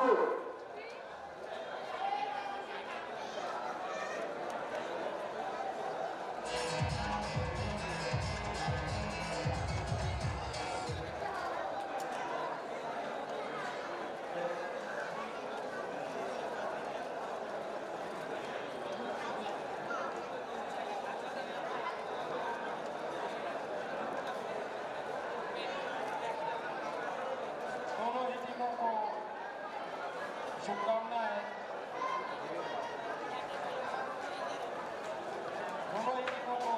नागपुर। दोनों ही टीमों को शुभकामनाएं। दोनों ही टीमों को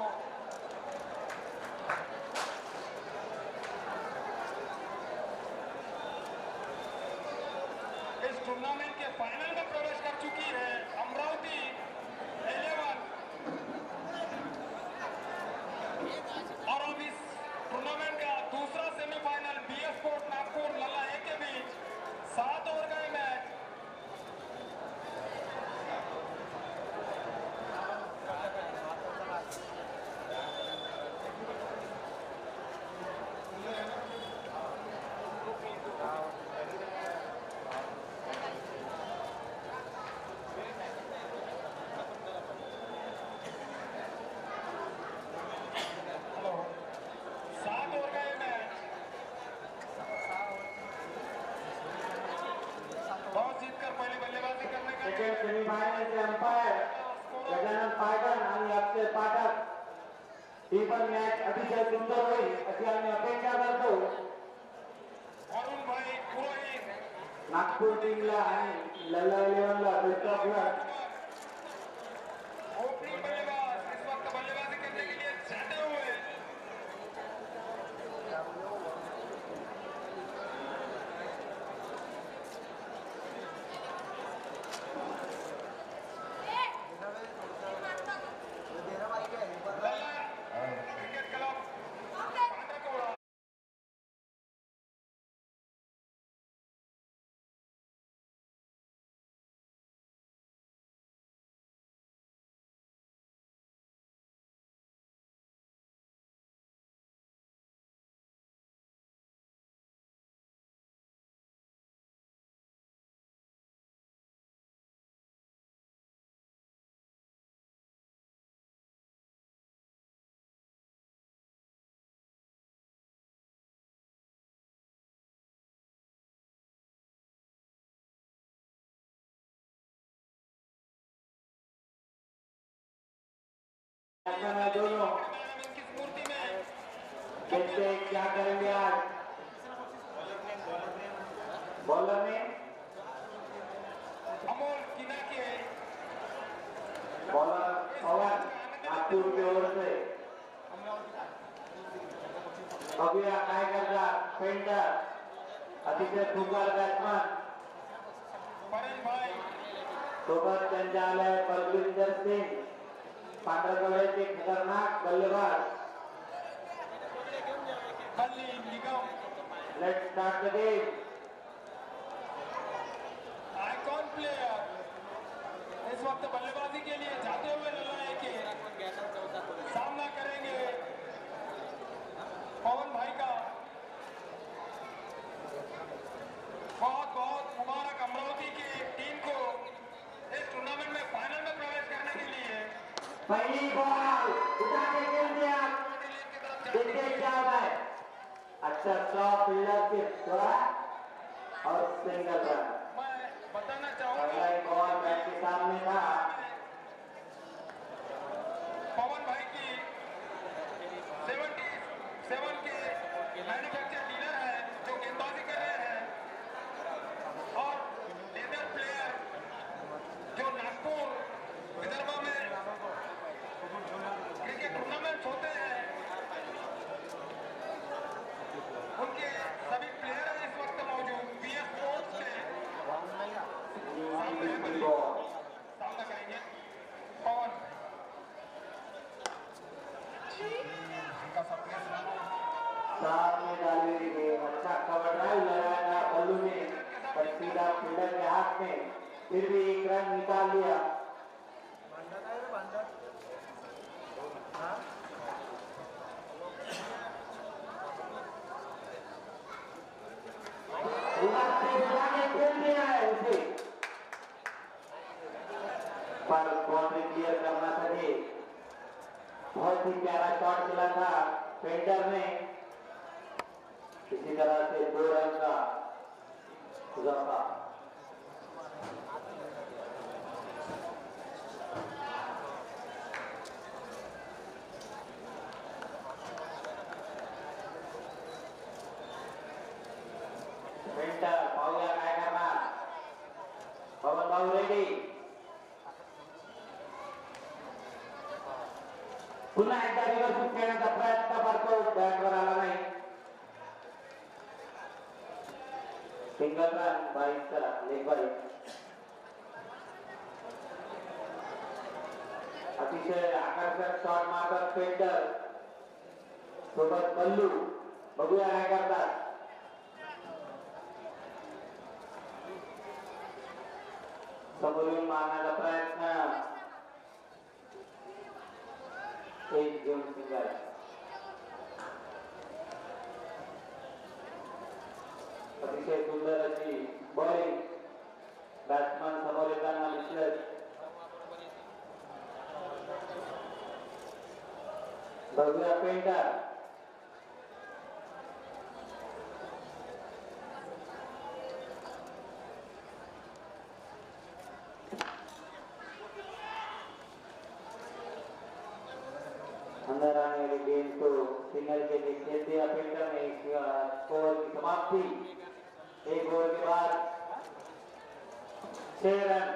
इस टूर्नामेंट के फाइनल में प्रवेश कर चुकी है अमरावती 11 और अब इस टूर्नामेंट का दूसरा सेमीफाइनल बीएस स्पोर्ट नागपुर लल्ला ए के बीच 7 ओवर का मैच। सेकंड सेमीफायनल चे अंपायर गजानन पाटण आणि अक्षय पाठक ही पण मॅच अतिशय सुंदर होईल अशी आम्ही अपेक्षा करतो। नागपूर टीमला आणि लल्ला 11 ला बेस्ट ऑफ लक। ओपनिंग बल्लेबाज इस वक्त बल्लेबाजी करने के लिए जाते हुए क्रिकेट क्लब पांड्रकोड़ा दोनों की स्फूर्ति में देखते क्या करेंगे आज। बॉलर में अमोल किना के बॉलर पवन नागपुर की ओर से अभिया नायकरचा पेंटर अतिशय सुंदर बॅट्समन परेश भाई सोबत त्यांच्या आले परविंदर सिंग पांढरकवड्याचे खतरनाक बल्लेबाज। Balli Nigam let's start the game. Icon player इस वक्त बल्लेबाजी के लिए जाते हुए लल्ला के सामना करेंगे पवन भाई का। बहुत बहुत मुबारक अमरावती की टीम को इस टूर्नामेंट में फाइनल में प्रवेश करने के लिए। पहली बॉल उठा के खेल दिया, देखिए क्या होता है। अच्छा स्टॉप फील्डर के द्वारा और सिंगल रन। मैं बताना चाहूंगा पहला एक बॉल बैट के सामने था। पवन भाई की 77 के मैन्युफैक्चर डीलर है जो गेंदबाजी कर रहे हैं और लेदर प्लेयर जो नागपुर विदर्भ में क्रिकेट टूर्नामेंट होते हैं उनके सभी प्लेयर हैं इस वक्त मौजूद। बीएस स्पोर्ट्स के सामना करेंगे पवन सामने डाली गई। अच्छा कवर ड्राइव लगाया था बल्लू ने, पर सीधा फील्डर के हाथ में, फिर भी एक रन निकाल लिया। दिमाग से बुला के खेल दिया है उसे, पर बाउंड्री क्लियर करना सके। बहुत ही प्यारा शॉट खेला था पेंटर ने। इसी तरह से 2 रन का इजाफा। पेंटर पाहूया काय करणार। पवन भाऊ रेडी। पुन्हा एकदा रिव्हर्स खेळण्याचा प्रयत्न करतो, बॅटवर आला नाही। सिंगल रन 22 चला लेग बाई। अतिशय आकर्षक शॉट मारतात पेंटर सोबत बल्लू। बघूया काय करतात। समोरून मारण्याचा प्रयत्न, एक घेऊन सिंगल। अतिशय सुंदर अशी बॉलिंग, बॅट्समन समोर येताना दिसले। बघूया पेंटर। अंदर आने वाली गेंद को सिंगल के खेल दिया पेंटर ने। ओवर की समाप्ति। 1 ओवर के बाद 6 रन।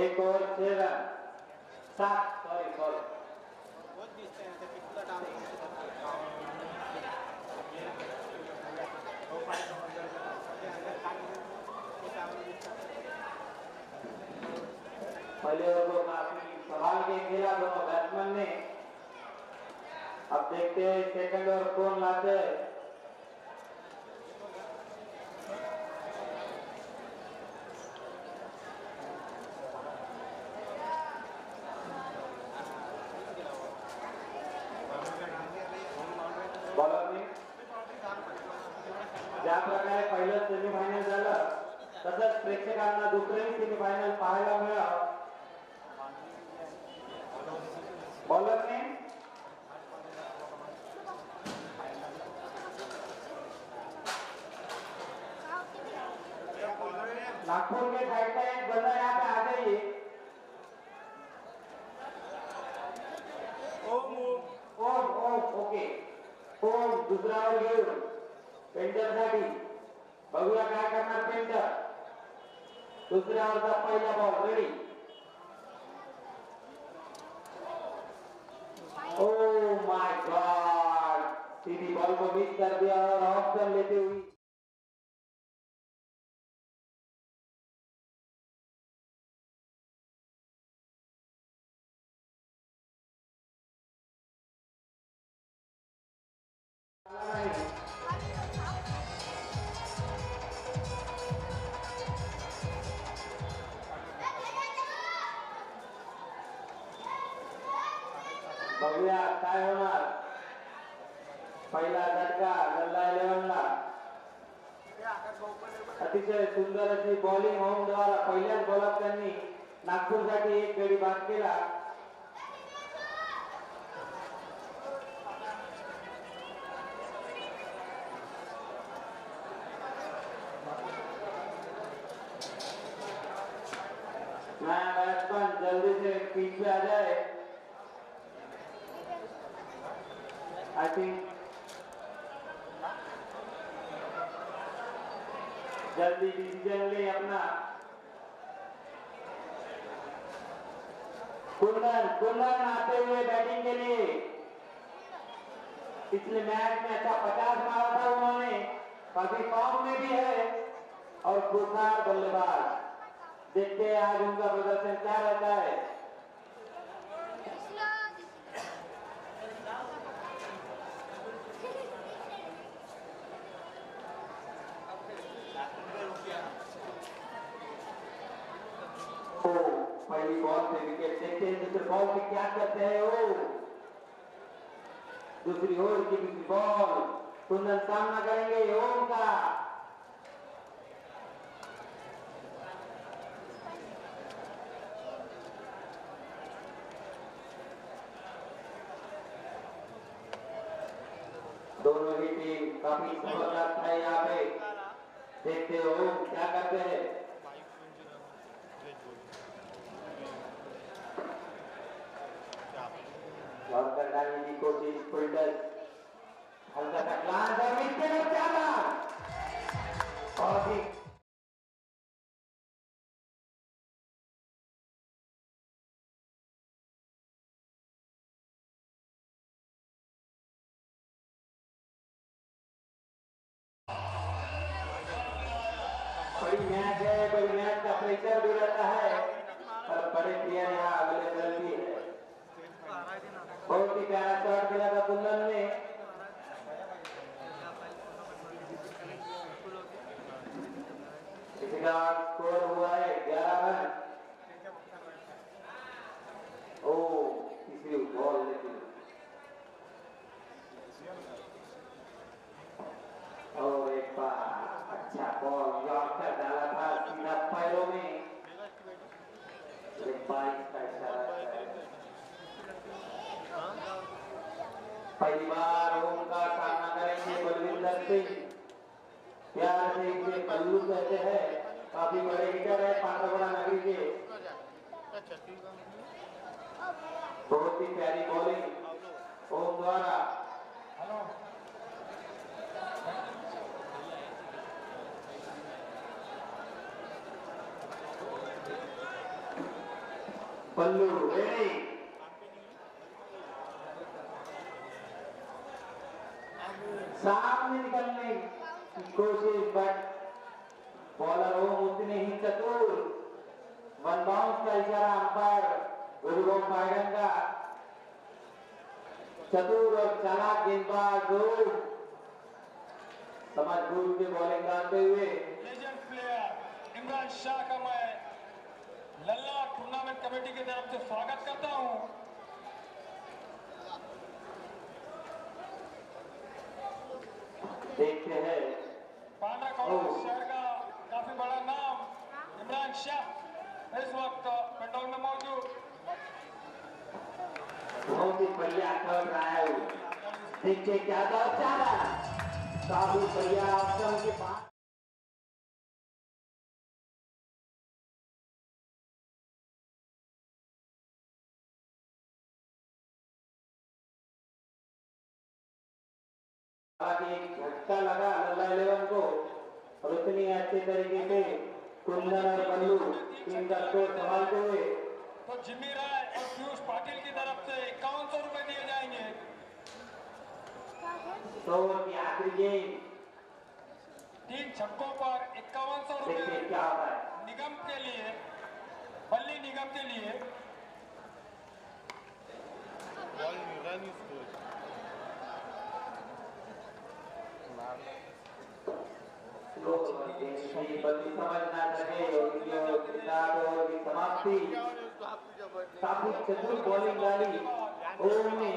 एक ओवर 6 रन 7 सॉरी पहले ओवर को काफी संभाल के खेला दोनों बैट्समैन ने। अब देखते हैं सेकंड ओवर कौन लाते हैं। बॉलर ने ज्या प्रकारे पहिलं सेमीफायनल झालं तसंच प्रेक्षकांना दुसरंही सेमीफायनल पाहायला मिळालं। बॉलर ने नागपुर के साइड का एक बंदा यहाँ पे आ जाइए। ओम ओके। ओम दुसरा ओव्हर घेऊन पेंटर साठी। बघूया काय करणार पेंटर। दुसऱ्या ओव्हरचा पहिला ball ready. Oh my God, Sidhi ball को मिस कर दिया और ऑफ कर लेते हुए बघूया काय होणार। पहिला झटका गल्ला 11 ला। अतिशय सुंदर अशी बॉलिंग होऊन द्वारा पहिल्याच बॉलात त्यांनी नागपूरसाठी एक गडी बाद केला। नया बैट्समैन जल्दी से पिच पे आ जाए। आई थिंक जल्दी डिसीजन ले अपना। कुंदन आते हुए बैटिंग के लिए। पिछले मैच में अच्छा 50 मारा था उन्होंने, काफी फॉर्म में भी है और खुशहाल बल्लेबाज। देखते हैं आज उनका प्रदर्शन क्या रहता है। पहली बॉल से विकेट। देखते हैं दूसरे बॉल पे क्या करते हैं वो। दूसरी ओर की दूसरी बॉल, कुंदन सामना करेंगे ओम का। दोनों ही टीम काफी जबरदस्त है यहाँ पे। देखते हो क्या करते हैं। लॉक कर डालने की कोशिश, फिल्डर हल्का सा ग्लांस और मिलते हैं ज्यादा और भी बड़ी मैच है। बड़ी मैच का प्रेशर भी रहता है और बड़े प्लेयर यहाँ अवेलेबल भी है। बहुत ही प्यारा शॉट खेला था कुंदन ने। इसका स्कोर हुआ है 11 रन। ओ तीसरी बॉल लेकिन और एक बार अच्छा बॉल यॉर्कर डाला था सीधा पैरों में। 22 का इशारा है। पहली बार ओम का सामना करेंगे बलविंदर सिंह। प्यार से इसे पल्लू कहते हैं। काफी बड़े हिटर है पांडवगढ़ नगरी के। बहुत ही प्यारी बॉलिंग ओम द्वारा। पल्लू रेडी, सामने निकलने की कोशिश बट बॉलर ओम उतने ही चतुर। वन बाउंस का इशारा अंपायर गुरुगोम पायगन का। चतुर और चालाक गेंदबाज ओम समझ बूझ के बॉलिंग डालते हुए। लेजेंड प्लेयर इमरान शाह का मैं लल्ला टूर्नामेंट कमेटी की तरफ से स्वागत करता हूं। देखते हैं पांड्रा शहर का काफी बड़ा नाम इमरान शाह इस वक्त पेट्रोल में मौजूद। बहुत ही बढ़िया खेल रहा है। देखिए क्या चाला काफी बढ़िया ऑप्शन के पास एक झटका लगा लल्ला 11 को और उतनी अच्छे तरीके से कुंदन और बल्लू टीम का स्कोर संभालते हुए। तो जिम्मी राय और पीयूष पाटिल की तरफ से 5100 रुपए दिए जाएंगे। तो की आखिरी गेंद 3 छक्कों पर 5100 देखिए रुपए क्या होता है। निगम के लिए, बल्ली निगम के लिए। बल्ली समझना चाहिए और समाप्ति। काफी चतुर बॉलिंग डाली ओम ने।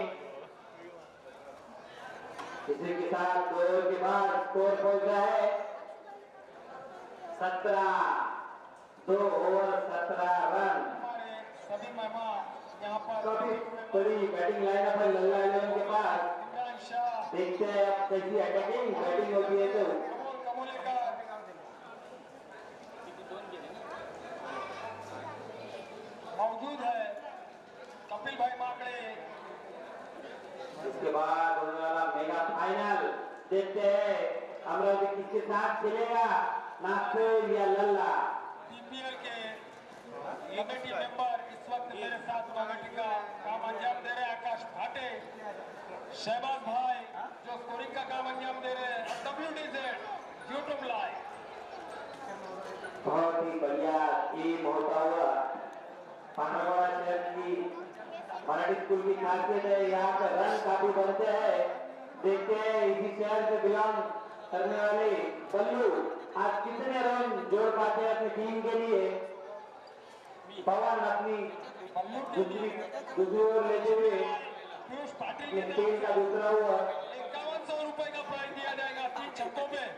इसी के साथ 2 ओवर के बाद स्कोर पहुंचा है 17। 2 ओवर 17 रन। हमारे सभी मेहमान यहाँ पर काफी बड़ी बैटिंग लाइनअप है लल्ला 11 के पास। इमरान शाह, देखते हैं अब कैसी अटैकिंग बैटिंग होती है। तो कमोलेकर मौजूद है, कपिल भाई माकड़े। इसके बाद होने वाला मेगा फाइनल देखते हैं अमरावती किसके साथ खेलेगा, नागपुर या लल्ला। पीपीएल के कमेटी मेंबर इस वक्त मेरे साथ कमेटी का काम अंजाम दे रहे हैं। आकाश भाटे, शहबाज भाई जो स्कोरिंग का काम अंजाम दे रहे हैं। WDZ YouTube live. बहुत ही बढ़िया टीम होता हुआ पांडवगढ़ शहर की मराठी स्कूल की खासियत है। यहाँ पर रन काफी बनते हैं। देखते हैं इसी शहर से बिलोंग करने वाले बल्लू आज कितने रन जोड़ पाते हैं अपनी टीम के लिए। पवन अपनी दूसरी ओर लेते हुए पीयूष पाटिल की टीम तरफ का दूसरा ओवर 5100 रुपए का प्राइज दिया जाएगा 3 छक्कों में।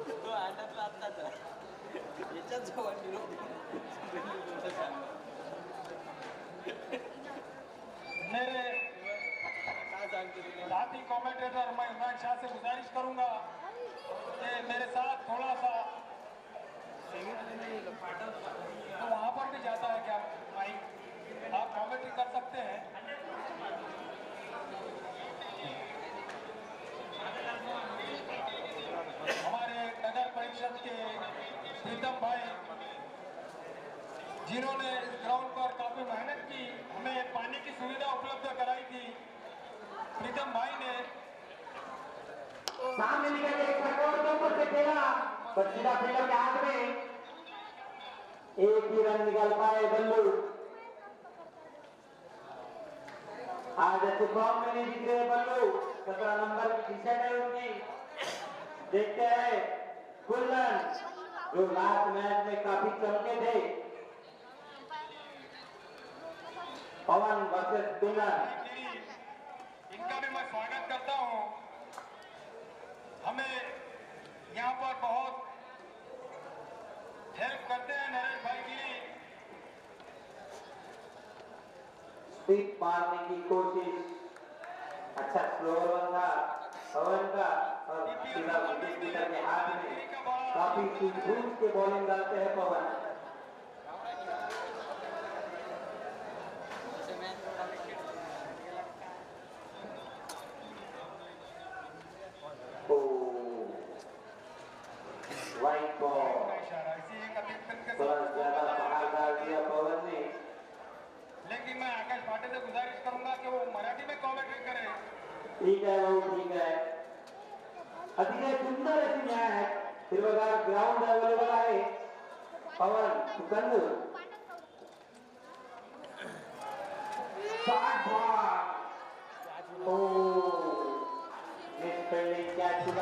तो आटातला आत्ताच याच्यात जवळ निरोप मेरे काय सांगते साथी कमेंटेटर मैं इमरान शाह से गुजारिश करूंगा कि मेरे साथ थोड़ा सा तो वहां पर भी जाता है क्या माइक, आप कमेंट्री कर सकते हैं। हमारे नगर परिषद के प्रीतम भाई जिन्होंने इस ग्राउंड पर काफी मेहनत की, हमें पानी की सुविधा उपलब्ध कराई थी, प्रीतम भाई ने सामने निकल के एक और के ऊपर से खेला पर सीधा फील्डर के हाथ में एक ही रन निकल पाए बल्लू। आज अच्छे फॉर्म में नहीं दिख रहे बल्लू, 17 नंबर की टी शर्ट है उनकी। देखते हैं कुल्लन जो लास्ट मैच में काफी चमके थे, पवन वर्सेस कुल्लन। इनका भी मैं स्वागत करता हूं। हमें यहाँ पर बहुत हेल्प करते हैं नरेश भाई गिरी। स्पीड मारने की कोशिश, अच्छा स्लोअर था पवन का और सीधा विकेट कीपर के हाथ में। काफी सूझबूझ के बॉलिंग डालते हैं पवन। वाइट बॉल, थोड़ा ज्यादा बाहर डाल दिया पवन ने। लेकिन मैं आकाश पाटिल से गुजारिश करूंगा कि वो मराठी में कमेंट्री करें। ठीक है भाऊ, ठीक है। अतिशय सुंदर अशी मॅच, हिरवगार ग्राउंड अवेलेबल आहे। Pawan Sukand shot ball, oh miss fielding catch to the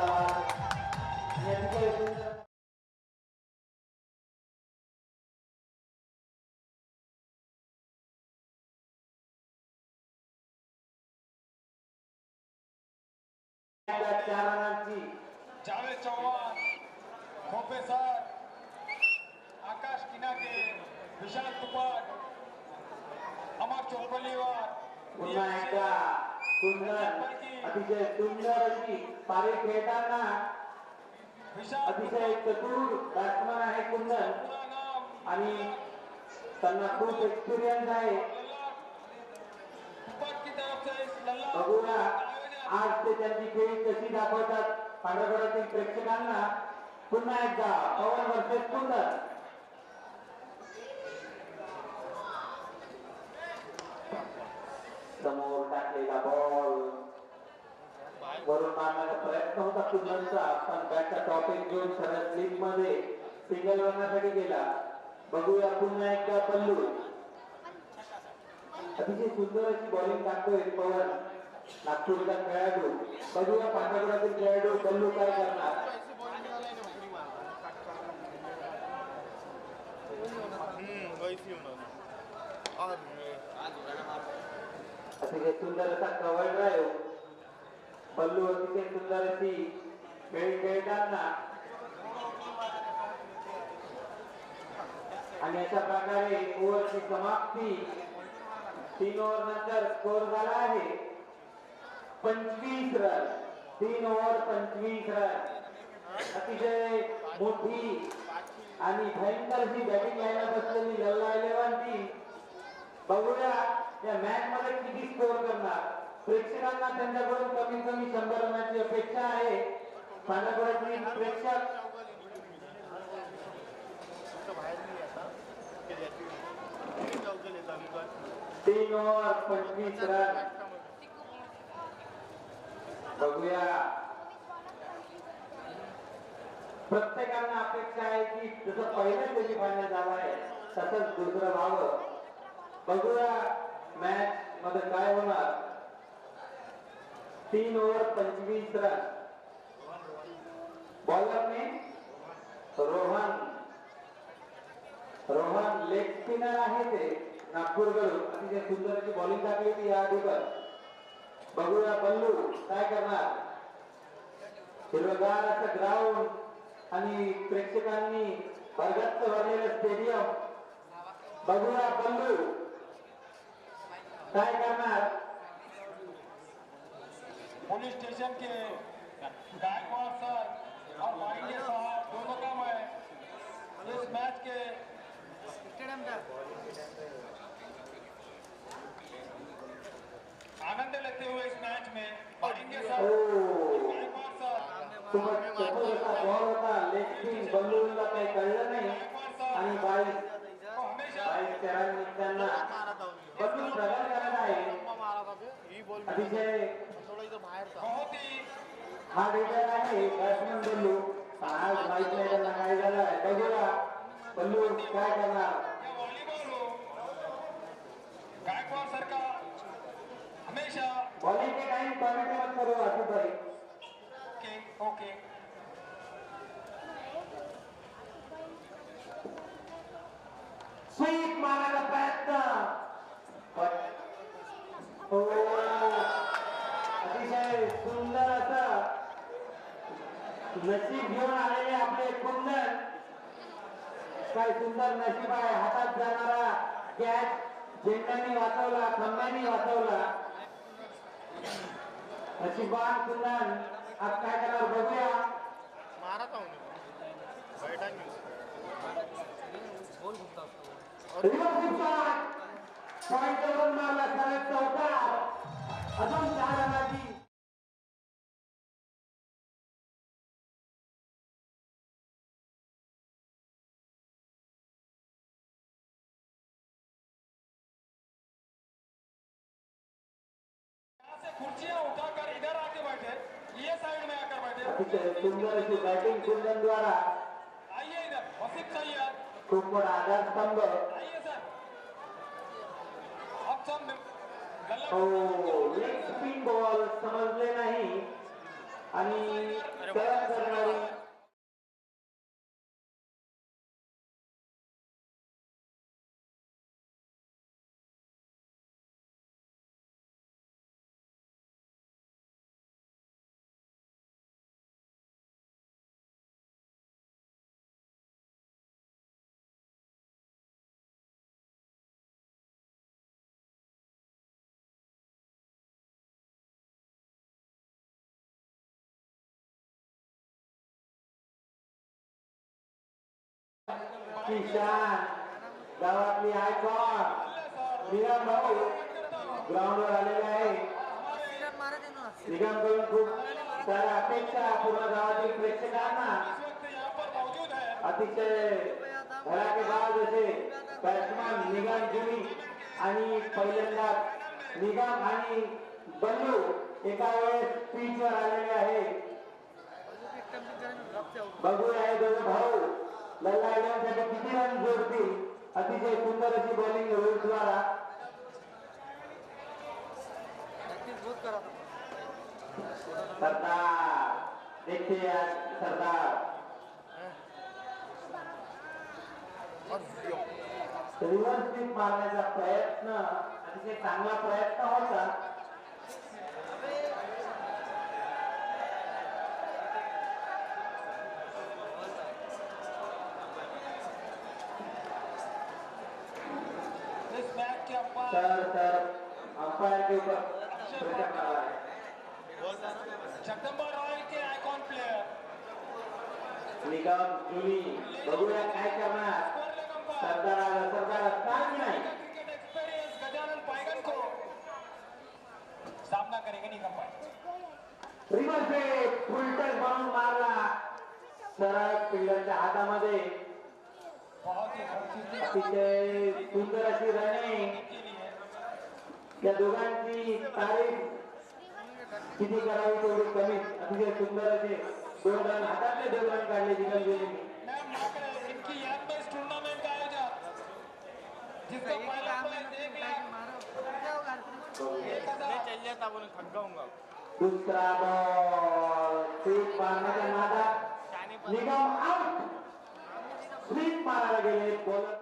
चार रनांची जावेद चौहान, खोपे सर, आकाश किनाके, विशाल तुपाट, अमर चोपलीवार, पुन्हा एकदा सुंदर अतिशय सुंदर अशी पारी खेळताना विशाल अतिशय चतुर बॅट्समन आहे कुंदन पूरा नाम आणि त्यांना खूप एक्सपिरियन्स आहे। तुपाट की तरफ से इस लल्ला बघूया आज ते त्यांची खेळी कशी दाखवतात पांढरकड्यातील प्रेक्षकांना। पुन्हा एकदा पवन वर्सेस कुंदन। समोर टाकलेला बॉल वरून मारण्याचा प्रयत्न होता कुंदनचा, पण बॅटचा टॉपिंग घेऊन सरळ स्लिप मध्ये सिंगल रनसाठी गेला। बघूया पुन्हा एकदा बल्लू, अतिशय सुंदर अशी बॉलिंग टाकतोय पवन, नागपूरचा खेळाडू। बघूया पांढरकड्यातील खेळाडू बल्लू काय करणार। अतिशय सुंदर असा कव्हर ड्राईव्ह बल्लू, अतिशय सुंदर अशी खेळ खेळताना आणि अशा प्रकारे ओव्हरची समाप्ती। 3 ओव्हर नंतर स्कोर झाला आहे 25 रन। 3 over 25 run. अतिशय मोठी आणि भयंकर जी बॅटिंग लाईनअप असलेली लल्ला 11 टीम। बघूया या मॅच मध्ये किती स्कोर करणार। प्रेक्षकांना त्यांच्याकडून कमीत कमी 100 रनाची अपेक्षा आहे। पांढरकड्यातील प्रेक्षक 3 ओव्हर 25 रन। बघूया प्रत्येकांना अपेक्षा आहे की जसं पहिल्या सेमीफायनल झालाय तसंच दुसरं व्हावं। बघूया मॅच मध्ये काय होणार। 3 ओव्हर 25 रन। बॉलर ने रोहन लेग स्पिनर आहे ते नागपूरकडून अतिशय सुंदर अशी बॉलिंग टाकली होती या आधीवर. बघूया बल्लू काय करणार. हिरवगार असं ग्राउंड आणि प्रेक्षकांनी भरगच्च भरलेलं स्टेडियम. बघूया बल्लू काय करणार. पुलिस स्टेशन के गायकवाड़ सर और माइंडे साहब दोनों का मैं इस मैच के आनंद लेते हुए इस मैच में माइंडे साहब गायकवाड़ सर खूपच चतुर असा बॉल होता. लेग स्पिन बल्लूला काही कळलं नाही आणि 22 रन त्यांना बल्लू प्रगत करत आहे. अतिशय बहुत ही हार्ड हिटर आहे बॅट्समन बल्लू. आज माहित नाही त्यांना काय झालं आहे. बघूया बल्लू काय करणार. ये वॉलीबॉल हो गायकवाड़ सर का हमेशा बॉलिंग के टाइम कमेंट मत करो आसिफ भाई. ओके ओके स्वीप मारायचा प्रयत्न हो. अतिशय सुंदर असं नशीब घेऊन आलेले आपले कुंदन. काय सुंदर नशीब आहे. हातात जाणारा कॅच झेंड्याने वाचवला, खंब्याने वाचवला. नशीबवान कुंदन आज काय करणार बघूया. रिव्हर्स शॉट पॉइंटवरून मारला सरळ चौकार. अजून 4 रनाची यहाँ से कुर्सियां उठाकर इधर आके बैठे ये साइड में आकर बैठे अतिशय सुंदर अशी बॅटिंग कुंदन द्वारा. आइए इधर वसीफ सैयद खूप मोठा आधारस्तंभ. आइए सर अब सब हो लेग स्पिन बॉल समजले नाही आणि टर्न करणारी किशान गावातली आयकॉन निगम भाऊ ग्राउंडवर आलेले आहे. निगमकडून खूप साऱ्या अपेक्षा पूर्ण गावातील प्रेक्षकांना. इस वक्त यहाँ पर मौजूद है अतिशय धडाकेबाज असे बॅट्समन निगम जुनी आणि पहिल्यांदा निगम आणि बल्लू एका वेळेस पिचवर आलेले आहे. बघूया हे दोघे भाऊ लल्ला येण्यासाठी किती रन जोडतील. अतिशय सुंदर अशी बॉलिंग रोहित द्वारा. सरदार देखते आज सरदार रिव्हर्स स्वीप मारण्याचा प्रयत्न अतिशय चांगला प्रयत्न होता. इस मैच के अंपायर सर अंपायर के ऊपर प्रेशर डाला है. जगदम्बा रॉयल के आइकॉन प्लेयर निगम जुनी बघूया काय करणार. सरदार आला. सरदार असणार की नाही. क्रिकेट एक्सपीरियंस गजानन पायगन को सामना करेंगे निगम भाई. रिव्हर्स स्वीप फुलटस बनवून मारला सरळ पिल्लरच्या हातामध्ये. बहुत ही खूबसूरती अतिशय सुंदर अशी रनिंग. के लिए या दोघांची तारीफ किती करावी तेवढी कमी. अतिशय सुंदर असे 2 रन हातातले 2 रन काढले निगम जुनींनी. मैम माकड़े इनकी याद में इस टूर्नामेंट का आयोजन जिसका पहला प्राइज 1,01,000 दुसरा बॉल स्वीप मारण्याच्या नादात निगम आउट. स्वीप मारायला गेले बॉलर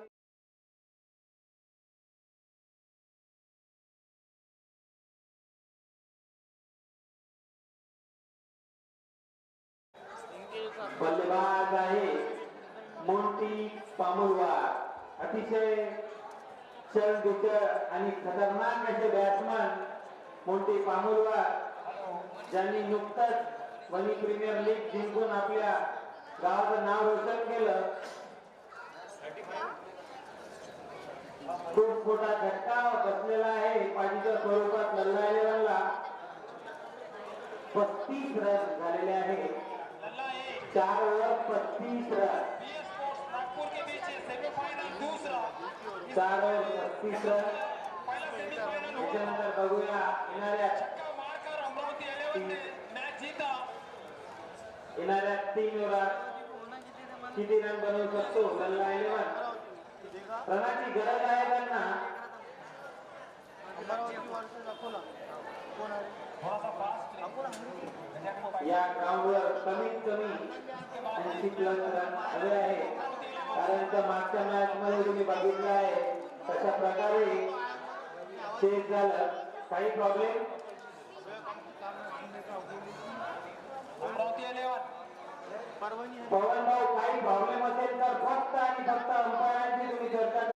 बल्लेबाज आहे मोंटी पामुलवार. अतिशय चलबिचल आणि खतरनाक असे बॅट्समन मोंटी पामुलवार, ज्यांनी नुकतंच वनी प्रीमियर लीग जिंकून आपल्या गावाचं नाव रोशन केलं. खूप मोठा झटका बसलेला आहे पाठीच्या स्वरूपात लल्ला 11ला. 35 रन झालेले आहे. 4 over 35 run. BS sports Nagpur के बीच सेमीफाइनल दूसरा 4 ओव्हर 35 रन. पहला सेमीफाइनल हुआ त्याच्यानंतर बघूया येणाऱ्या छक्का मारकर अमरावती 11 ने मैच जीता. 3 ओव्हरात किती रन बनवू शकतो लल्ला 11? रनाची गरज आहे त्यांना. थोड़ा सा फास्ट या ग्राउंडवर कमीत कमी 80+ रन हवे आहे. कारण त्या मागच्या मॅच मध्ये तुम्ही बघितलं आहे तशा प्रकारे चेस झालं. काही प्रॉब्लेम अमरावती 11 पवन भाऊ, काही प्रॉब्लेम असेल तर फक्त आणि फक्त अंपायरांची तुम्ही चर्चा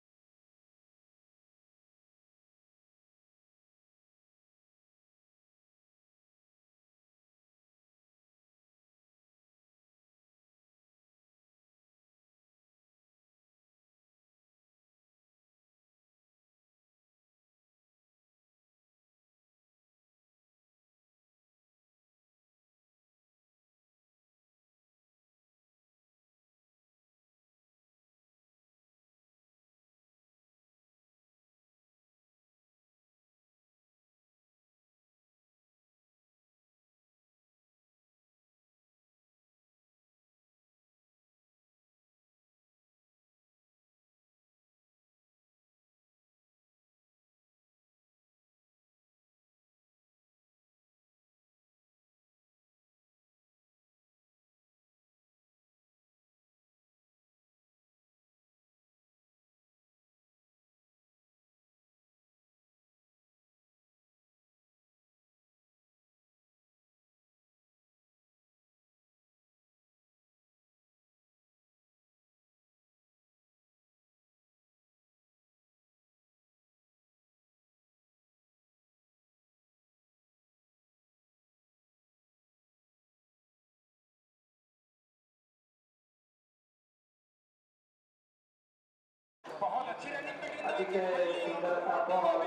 बहुत अच्छी रनिंग बैटिंग अतिशय सुंदर असा बॉल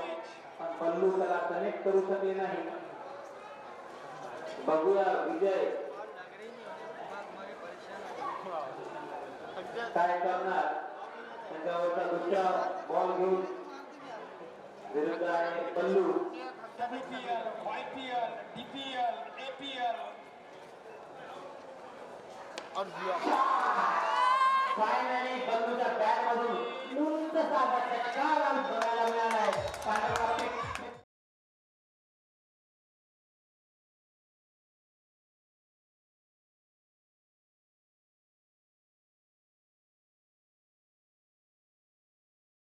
पण बल्लू त्याला कनेक्ट करू शकले नाही. बघूया विजय काय करणार. त्याच्यावरचा दुसरा बॉल घेऊन विरुद्ध आहे Ballu. WPL, YPL, DPL, APL finally बल्लूच्या बॅट मधून उंच साधा चक्का लावून बघायला मिळालाय. पांढरा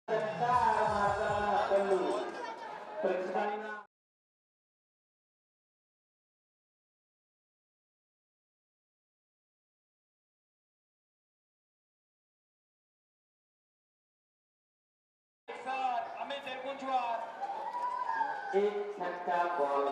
मारताना बल्लू प्रेक्षकांना अमित एरकुंचवार एक छक्का बॉल.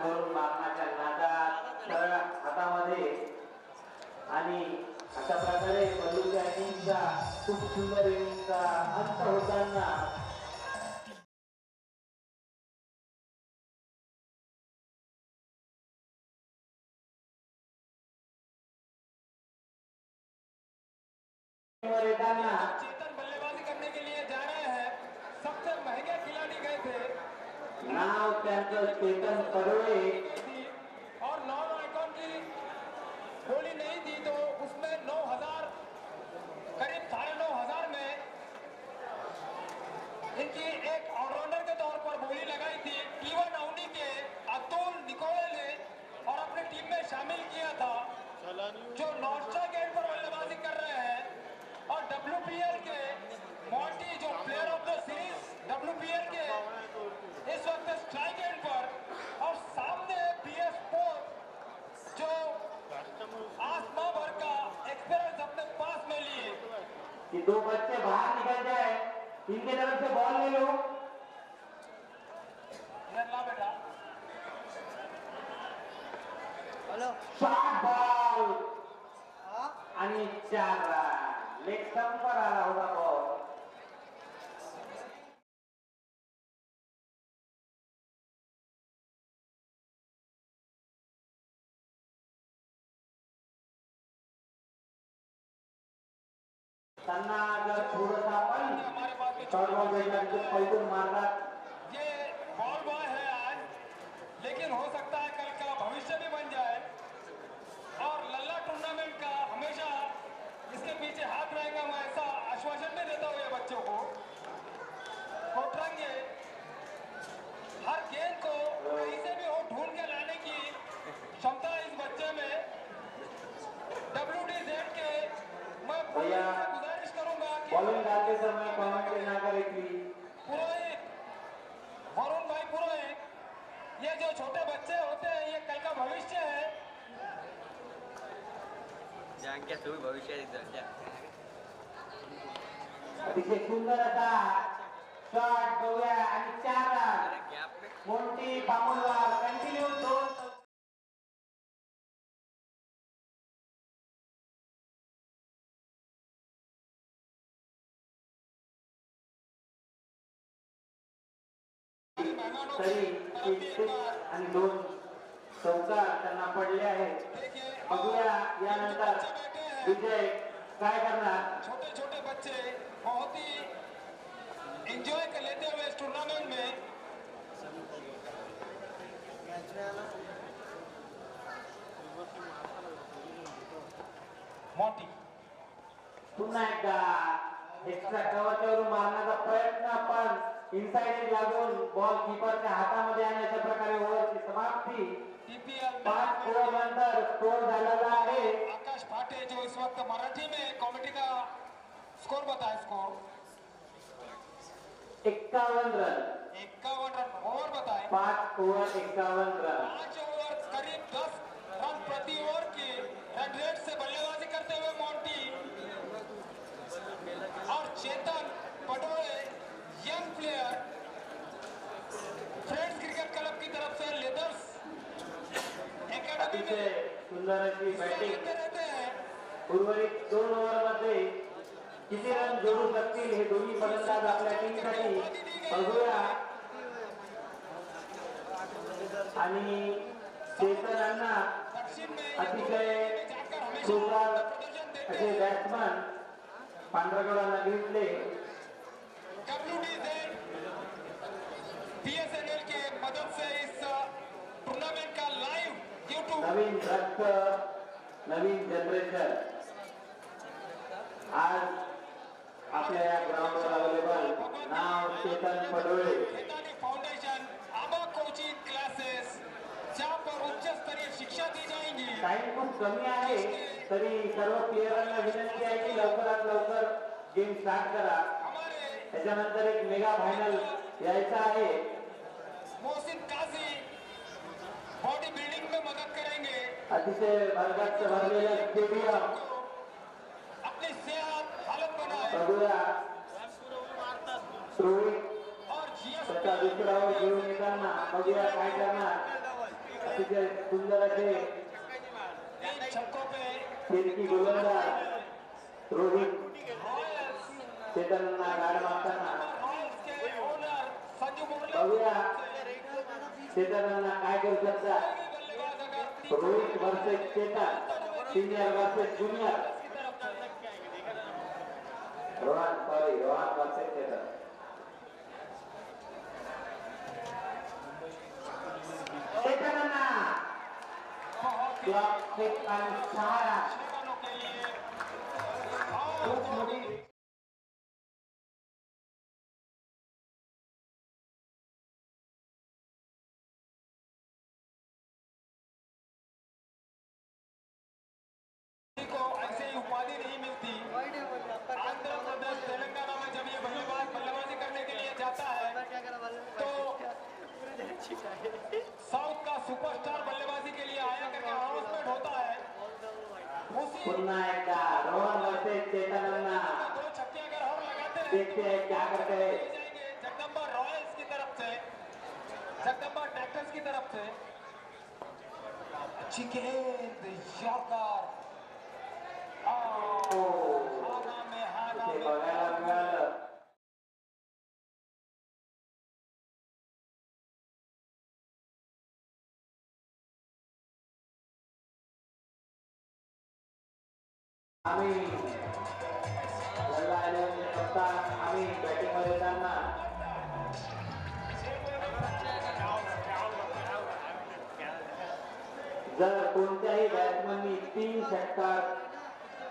वरून मारण्याच्या नादात सरळ हातामध्ये आणि अशा सुंदर इनिंगचा अंत होताना येताना चेतन बल्लेबाजी करने के लिए जा रहे हैं। सबसे महंगे खिलाड़ी गए थे नाव त्यांचं चेतन पडोळे और नॉन आइकॉन की बोली नहीं थी तो उसमें 9,000 करीब 9,500 में इनकी एक ऑलराउंडर के तौर पर बोली लगाई थी। टीवन अवनी के अतुल निकोले ने और अपनी टीम में शामिल किया था, जो नॉर्थ स्ट्राइक एंड पर बल्लेबाजी कर रहे हैं। और WPL के मॉन्टी जो player of the series WPL के इस वक्त स्ट्राइक एंड पर, और सामने PS स्पोर्ट जो आसमां भर का एक्सपीरियंस अपने पास में लिए। कि दो बच्चे बाहर निकल जाए, इनके तरफ से बॉल ले लो। इधर ला बेटा। हेलो शॉर्ट बॉल आणि 4 रन लेग स्टंप पर आला होता बॉल। त्यांना जर थोडंसं आपण हमारे पास में शॉर्ट बॉल भेटला तर पैदून मारतात। ये बॉल बॉय है आज, लेकिन हो सकता है कल का भविष्य भी बन जाए। और लल्ला टूर्नामेंट का हमेशा इसके पीछे हाथ रहेगा, मैं ऐसा आश्वासन भी देता हूँ ये बच्चों को। कोटरंगे हर गेंद को कहीं से भी हो ढूंढ के लाने की क्षमता है इस बच्चे में। WDZ के मैं भैया, गुजारिश करूंगा कि बॉलिंग डालते समय कमेंट्री ना करें प्लीज। पुरोहित, वरुण भाई पुरोहित, ये जो छोटे बच्चे होते हैं ये कल का भविष्य है। जान क्या तुम्ही भविष्यात अतिशय सुंदर असा शॉट बघूया आणि 4 रन। गॅप में मोंटी बामुलवार कंटिन्यू 2 तरी 1 आणि 2 चौकार त्यांना पडले आहेत। देखिए बघूया यानंतर विजय काय करणार। छोटे छोटे बच्चे बहुत ही एंजॉय कर लेते हुए इस टूर्नामेंट में। मोंटी पुन्हा एकदा एक्स्ट्रा कव्हरवरून मारण्याचा प्रयत्न, पण इनसाइड लागून बॉल कीपरच्या हातामध्ये आणण्याच्या प्रकारे ओव्हरची समाप्ती। TPL 5 ओव्हर नंतर स्कोर झालेला आहे आकाश भाटे, जो इस वक्त मराठी में कमेटी का स्कोर बताए। Score 51 run. 51 रन ओवर बताए। 5 ओव्हर 51 रन। 5 ओवर करीब 10 रन प्रति ओवर की रन रेट से बल्लेबाजी करते हुए मोंटी और Chetan Patole, young player, friends cricket club की तरफ से लेदर्स एकेडमी अतिशय में सुंदर अशी हिस्सा बॅटिंग। लेते रहते हैं। उर्वरित 2 ओव्हर मध्ये किती रन जोडू शकतील हे दोन्ही फलंदाज आपल्या टीमसाठी बघूया। आणि चेतनांना दक्षिण में अतिशय जाकर हमेशा सुंदर प्रदर्शन देते असे हैं। बॅट्समन पांढरगडांना घेतले। WDZ BSNL के मदद से इस टूर्नामेंट का लाइव यूट्यूब नवीन रक्त, नवीन जनरेशन आज आपल्या या ग्राउंडवर अवेलेबल। नाव चेतन पडोळे। खेतानी फाउंडेशन आबा कोचिंग क्लासेस, जहाँ पर उच्च स्तरीय शिक्षा दी जाएगी। टाइम खूप कमी आहे, तरी सर्व प्लेयरांना विनंती आहे की लवकरात लवकर गेम स्टार्ट करा। हमारे त्याच्यानंतर एक मेगा फायनल यायचा आहे। मोहसिन काजी बॉडी बिल्डिंग में मदद करेंगे। अतिशय भरगच्च भरलेलं स्टेडियम अपनी सेहत हालत बनाए बघूया। रोहित और GS त्याचा दुसरा ओव्हर घेऊन येताना बघूया काय करणार। अतिशय सुंदर असे 3 छक्कों पे फिरकी गोलंदाज रोहित रॉयल्स चेतनना गाडी मारताना रॉयल्स के ओनर संजू मुरली बघूया चेतनना काय करू शकता बल्लेबाज अगर Rohit versus Chetan senior versus junior Rohan versus Chetan चेतनना क्लॉक एक आणि 6 शेवानों के लिए खूप मोठी को ऐसे ही उपाधि नहीं मिलती। आंध्र प्रदेश तेलंगाना में जब ये बल्लेबाज बल्लेबाजी करने के लिए जाता है तो साउथ का सुपरस्टार बल्लेबाजी के लिए आया करके अनाउंसमेंट होता है। उसी पुन्हा एकदा रोहन वर्सेस चेतनना दो छक्के अगर और लगाते रहे देखते हैं क्या करते हैं जाएंगे जगदम्बा रॉयल्स की तरफ से, जगदम्बा ट्रैक्टर्स की तरफ से। अच्छी गेंद यॉर्कर ते बघायला मिळालं आम्ही आम्ही बॅटिंग मध्ये येताना जर कोणत्याही बॅट्समननी 3 षटकार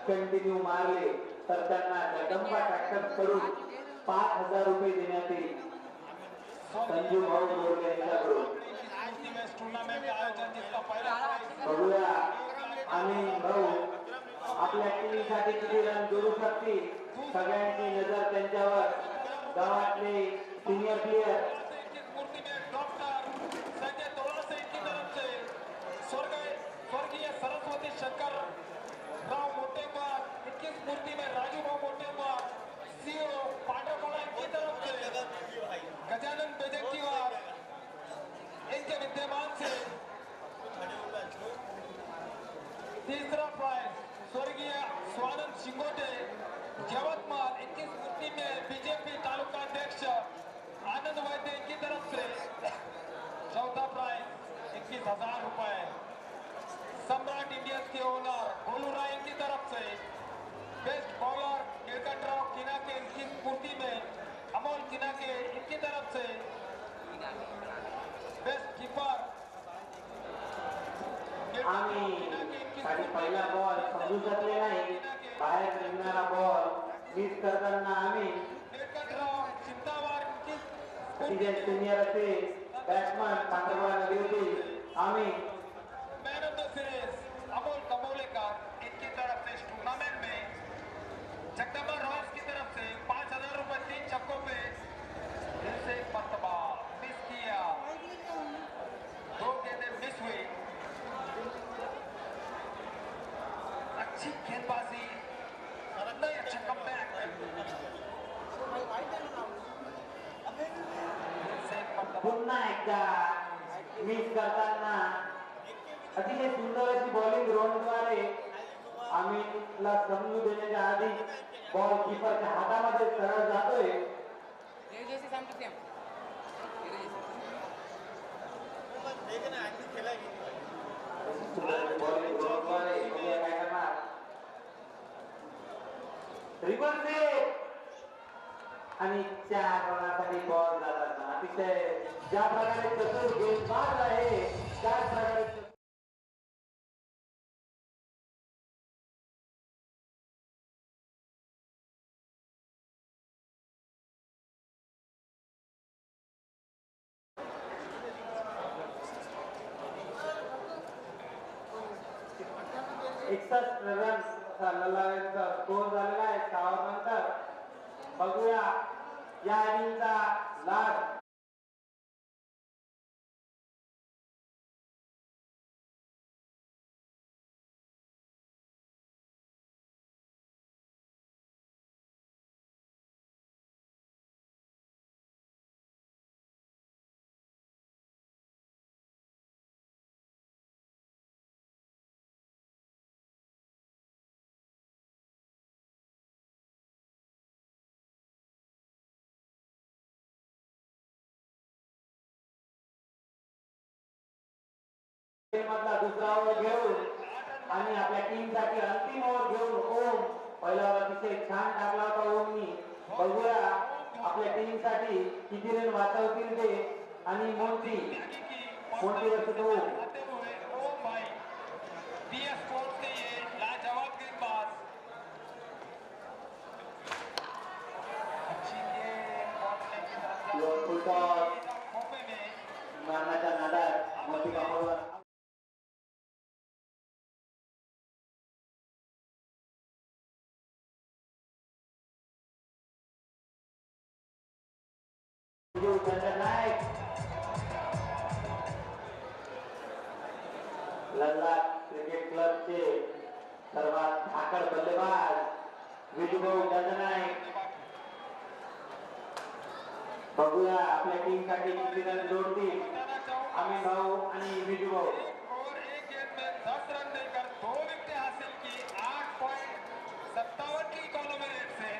कंटिन्यू मारले तर त्यांना जगदंबा ट्रॅक्टर्स कडून 5,000 रुपये देण्यात येईल संजू भाऊ बोरले यांच्याकडून टूर्नामेंट का आयोजन जिसका पहला प्राइज बघूया आम्ही भाऊ आपल्या टीमसाठी किती रन जोडू शकतील सगळ्यांची नजर त्यांच्यावर गावातले सिनियर प्लेयर की मूर्ति में डॉक्टर संजय तोड़ा से की तरफ से स्वर्गीय सरस्वती शंकर राव मोटेकर, इनकी मूर्ति में राजू भाव मोटेकर, सीओ पांडवकोड़ा की तरफ से गजानन बेजंकीवार इनके विद्यमान से तीसरा प्राइज स्वर्गीय स्वानंद शिंगोटे यवतमाल, इनकी मूर्ति में बीजेपी तालुका अध्यक्ष आनंद वैद्य की तरफ से चौथा प्राइज 21,000 रुपए। सम्राट इंडियंस के ओनर गोलू राय की तरफ से बेस्ट बॉलर नीलकंठराव किनाके इनकी स्फूर्ति में अमोल किनाके इनकी तरफ से बेस्ट कीपर आम्ही साठी पहिला बॉल समजू शकले नाही बाहेर निघणारा बॉल मिस करताना आम्ही नीलकंठराव चिंतावार इनकी सिनियर असे बॅट्समन पांढरवाडा नदी होती आम्ही man of the series Amol Kamolekar इनकी तरफ से इस टूर्नामेंट में जगदम्बा रॉयल्स की तरफ से 5,000 रुपए 3 छक्कों पे दिल से एक मर्तबा मिस किया, 2 गेंदें मिस हुई। अच्छी गेंदबाजी नहीं अच्छा कमबैक दिल से एक मर्तबा पुन्हा एकदा मिस करताना अतिशय सुंदर अशी बॉलिंग रोहनद्वारे आम्हीला समजू देण्याच्या आधी बॉल कीपरच्या हातामध्ये सरळ जातोय बॉलिंग रोहनद्वारे बघूया काय करणार रिव्हर्स आणि 4 रनासाठी बॉल जाताना अतिशय ज्या प्रकारे चतुर गेंदबाज आहे त्याच प्रकारे एकसष्ट रन ललावेचा स्कोर झालेला आहे 6 नंतर बघूया या इनिंगचा लास्ट मधला दुसरा ओव्हर घेऊन आणि आपल्या टीमसाठी अंतिम ओव्हर घेऊन ओम पहिला ओव्हर अतिशय छान टाकला होता ओमनी. बघूया आपल्या टीमसाठी किती रन वाचवतील ते. आणि मोंटी वर्सेस ओम. आते हुए ओम भाई DS स्पोर्ट्स के ये लाजवाब गेंदबाज अच्छी गेंद और लेग की तरफ जा यो फुलटॉस खोपे में मारण्याच्या नादात मोठी कामावर नायक लल्ला क्रिकेट क्लबचे सर्वात धाकड बल्लेबाज विजूभाऊ दंडनायक. बघूया आपल्या टीमसाठी किती रन जोडतील आम्ही भाऊ आणि विजूभाऊ. और एक गेंद में 10 रन देकर 2 विकेटें हासिल की 8.57 की इकोनॉमी रेट से.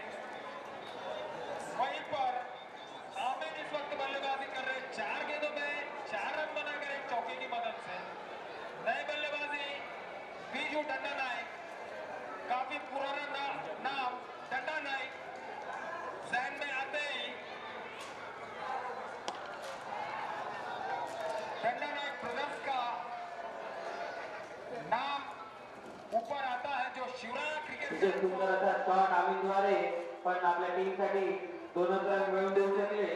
वहीं पर आमिर इस वक्त बल्लेबाजी कर रहे 4 गेंदों में 4 रन बनाकर एक चौके की मदद से. नई बल्लेबाजी बीजू डंडा नायक, काफी पुराना नाम डंडा नायक जहन में आते ही डंडा नायक ब्रदर्स का नाम ऊपर आता है जो शिवराज क्रिकेट तिथे सुंदर असा शॉट आमिरद्वारे पण आपल्या टीमसाठी 2 रन मिळवून देऊ शकले.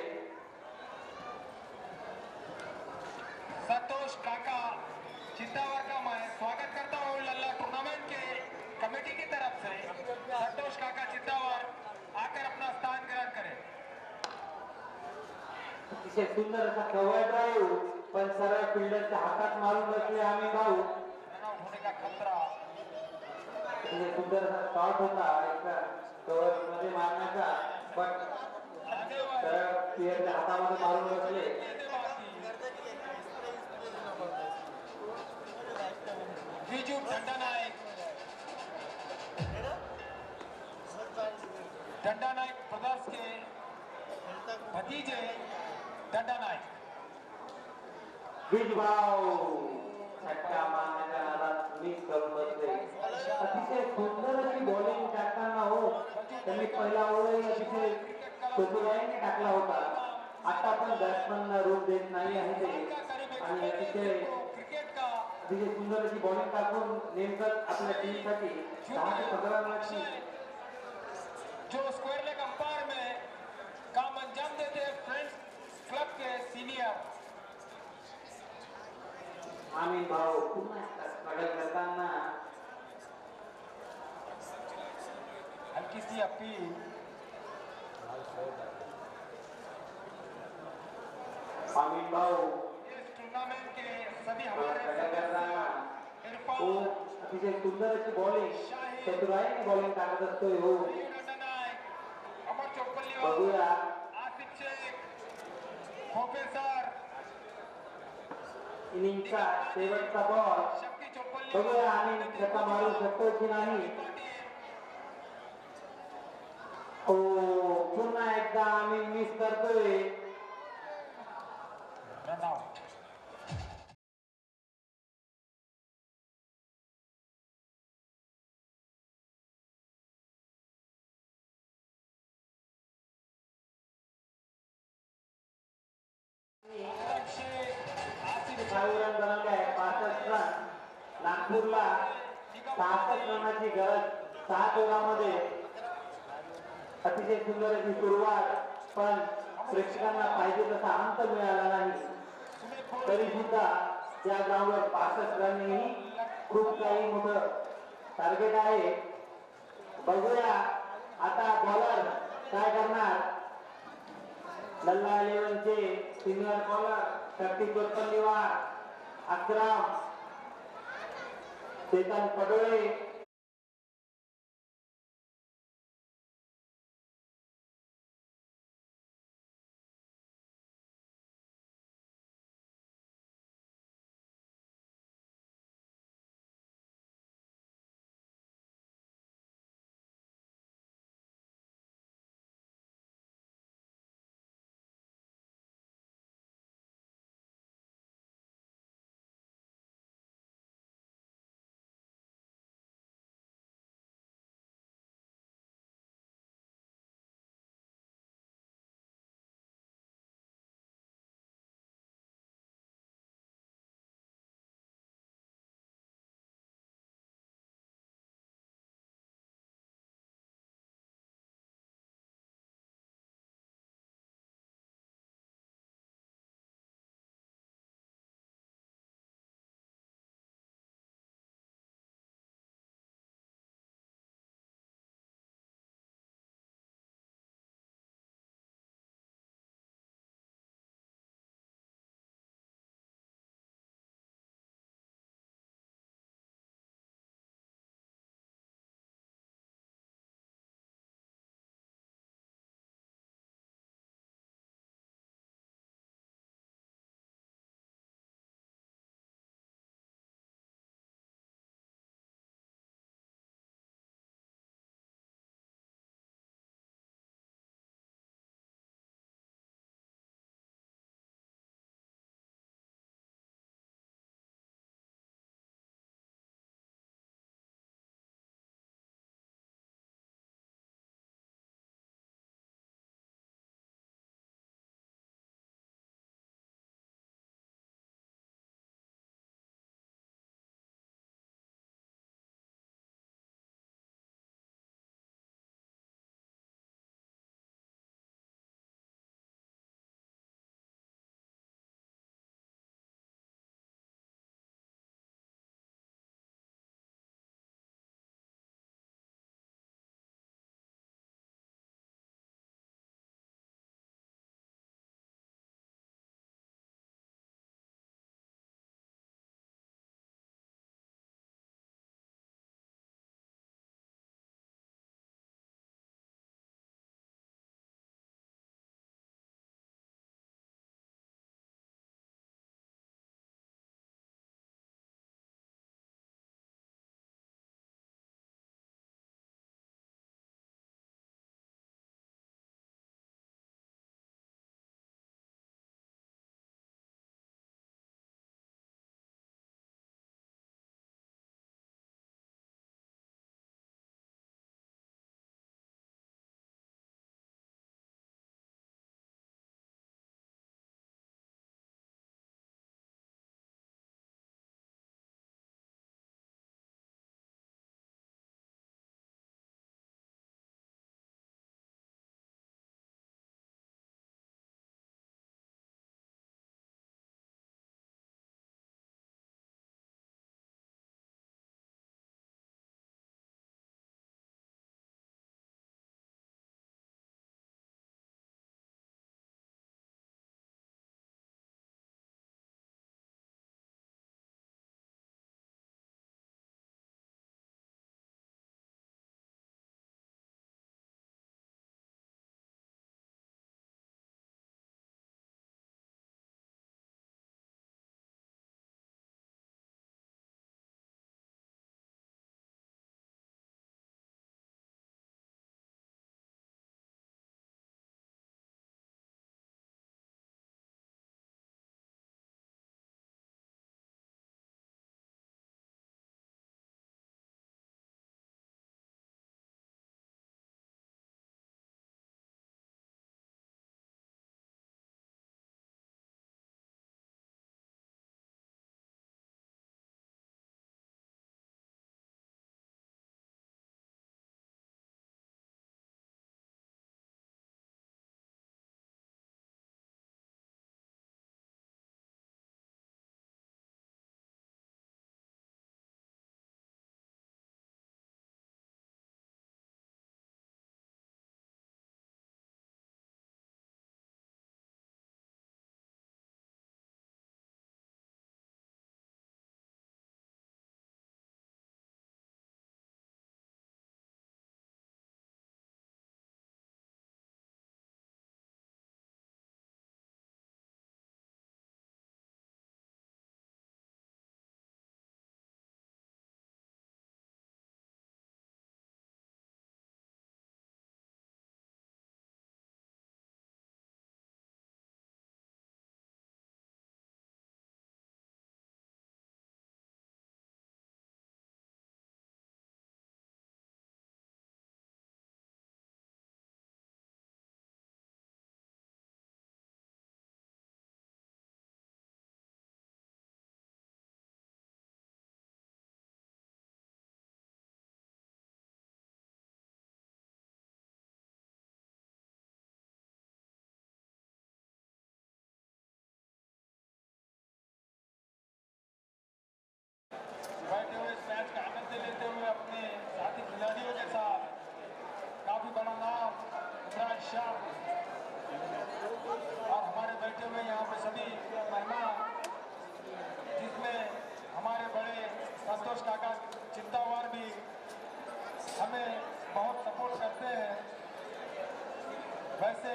संतोष काका चित्तावर का मैं स्वागत करता हूँ लल्ला टूर्नामेंट के कमेटी की तरफ से. संतोष काका चित्तावर आकर अपना स्थान ग्रहण करें. तिथे सुंदर असा कव्हर ड्राईव्ह पण सरळ फिल्डरच्या हातात मारून बसले आम्ही भाऊ. रन आउट होने का खतरा. तिथे सुंदर असा शॉट होता एका कव्हर मध्ये मारण्याचा पण आगे सरळ प्लेयरच्या हातामध्ये मारून बसले. बीजू डंडा नायक ब्रदर्स के भतीजे डंडा नायक. विजभाऊ छक्का मारण्याच्या नादात मिस करून बसले. अतिशय सुंदर अशी बॉलिंग टाकताना हो त्यांनी पहिला ओव्हर अतिशय चतुराईने टाकला होता. आता पण बॅट्समनला रोख देत नाही आहे ते आणि अतिशय सुंदर अशी बॉलिंग टाकून नेमकं आपल्या टीमसाठी 10 ते 15 रनाची जो स्क्वायर लेग अंपायर में काम अंजाम देते हैं फ्रेंड्स क्लब के सीनियर आम्ही भाऊ पुन्हा स्ट्रगल करताना हल्की सी अपील. आम्ही भाऊ इस टूर्नामेंट के सभी स्ट्रगल हमारे करताना इरफान हो अतिशय सुंदर अशी बॉलिंग चतुराईने बॉलिंग टाकत असतोय हो. डंडा नायक, अमर चोपल्लीवाल, बघूया आसिफ शेख, खोपे सर, इनिंगचा शेवटचा बॉल. शक्ती चोपल्लीवाल, बघूया आम्ही छक्का मारू शकतो की नाही. हो पुन्हा एकदा आम्ही मिस करतोय. Run out. रन बनवले आहे 65 रन. नागपूरला 66 रनाची गरज 7 ओव्हरमध्ये. अतिशय सुंदर अशी सुरुवात पण प्रेक्षकांना पाहिजे तसा अंत मिळाला नाही. तरी सुद्धा त्या ग्राउंडवर 65 रन ही खूप काही मोठं टार्गेट आहे. बघूया आता बॉलर काय करणार. लल्ला 11चे सिनियर बॉलर शक्ती चोपल्लीवाल, अकराम, चेतन पडोळे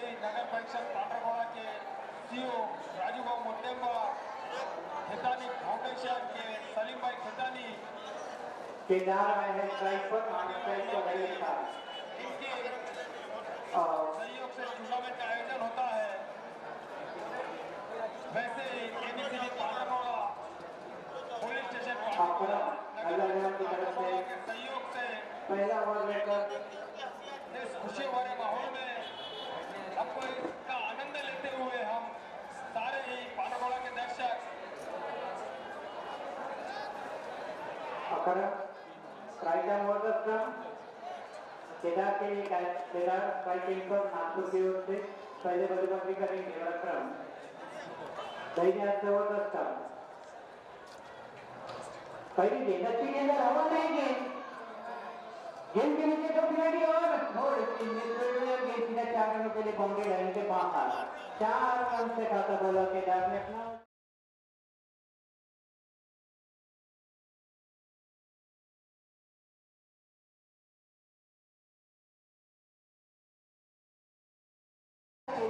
ही नगर परिषद कांटागोड़ा के सीईओ राजूभाई मोटेम्बा, खेतानी फाउंडेशन के सलीम भाई खेतानी केदार आए हैं स्ट्राइक पर, स्ट्राइक पर है विशाल। इनके और सहयोग से टूर्नामेंट का आयोजन होता है। वैसे ही एबीसीडी कांटागोड़ा पुलिस स्टेशन अपना अलग-अलग की तरफ से के सहयोग से पहला ओवर लेकर इस खुशी भरे माहौल में आपको इसका आनंद लेते हुए हम सारे ही कांटागोड़ा के दर्शक अकरम स्ट्राइक ऑर्डर क्रम केदार के लिए केदार स्ट्राइकिंग पर नागपुर की ओर से पहले बल्लेबाजी करेंगे अकरम। दैनिक से ओवर क्रम पहली गेंद अच्छी गेंद हवा नहीं गेंद गेंद के नीचे दो खिलाड़ी और गेंद सीधा 4 रनों के लिए बाउंड्री लाइन के बाहर 4 रन से खाता बोला केदार ने अपना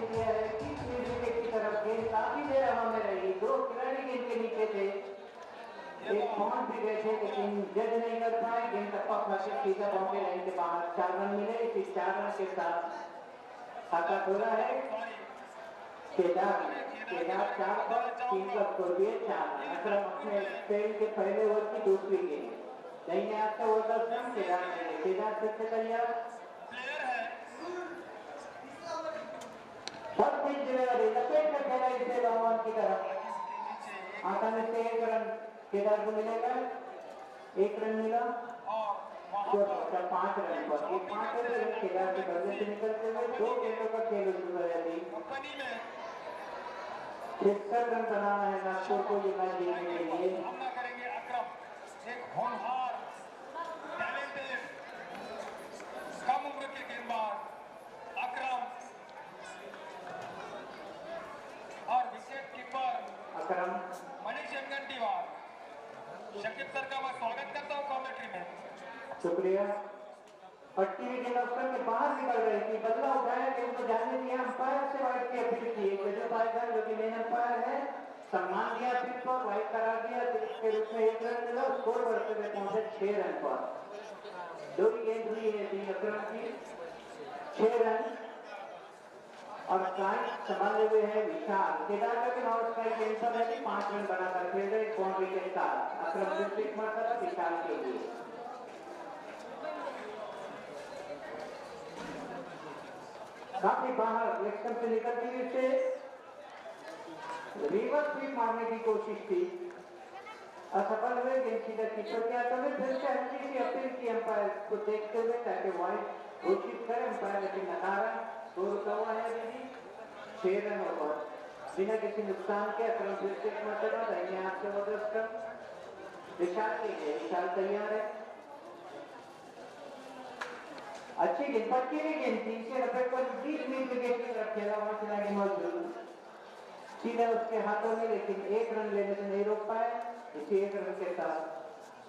दिया है कि विकेट की तरफ गेंद काफी देर हवा में रही, 2 खिलाड़ी गेंद के नीचे थे, एक पहुंच भी गए थे लेकिन जज नहीं कर पाए, गेंद टप्पा खा के सीधा बाउंड्री लाइन के बाहर 4 रन मिले। इस 4 रन के साथ खाता खोला है केदार 4 पर 3 का स्कोर भी है 4 रन। अकरम अपने स्पेल के पहले ओवर की दूसरी गेंद दैनिक आज का ओवर रन केदार से तैयार बहुत तेज डिलीवरी लपेट कर खेला इसे लॉन्ग की तरफ आसानी से 1 रन केदार को मिलेगा, 1 रन मिला और 5 रन पर ये 5 रन केदार के बल्ले से निकलते हुए 2 गेंदों का खेल शुरू है। अभी कंपनी में 63 रन बनाना है नागपुर को ये मैच जीतने के लिए। हमला करेंगे अकरम, एक होनहार टैलेंटेड कम उम्र के गेंदबाज अकरम और विकेट कीपर अकरम मनीष अंगंटीवार। शकीब सर का मैं स्वागत करता हूँ कमेंट्री में। शुक्रिया। पट्टी भी गेंद अफसर के बाहर निकल रही थी, बदला उठाया गेंद को जाने दिया, अंपायर से वाइड की अपील की, जो कि मेन अंपायर है सम्मान दिया पिच पर, वाइड करा दिया, इसके रूप में 1 रन मिला, स्कोर बढ़ते हुए पहुंचे 6 रन पर। 2 गेंद हुई है टीम अकरम की 6 रन और स्ट्राइक संभाले हुए है विशाल। केदार का चुनाव स्ट्राइक गेंद पर है 5 रन बनाकर खेल रहे बाउंड्री के साथ अकरम डिस्ट्रिक्ट मरतबा विशाल के लिए। काफी बाहर लेफ्ट से निकलती हुई से रिवर्स स्वीप मारने की कोशिश थी, असफल हुए, गेंद सीधा कीपर के हाथों में। फिर से हल्की सी अपील की अंपायर को देखते हुए ताकि वाइड घोषित करे, अंपायर लेकिन नकारा। स्कोर हुआ है अभी 6 रन पर बिना किसी नुकसान के अकरम डिस्ट्रिक्ट मरतबा दैनिक आज से ओवर क्रम विशाल के लिए। विशाल तैयार है, अच्छी गेंद पट्टी हुई गेंद थी, इसे रफेट पर 20 मिनट विकेट की तरफ खेला, वहां खिलाड़ी मौजूद सीधा उसके हाथों में, लेकिन 1 रन लेने से नहीं रोक पाए। इसी 1 रन के साथ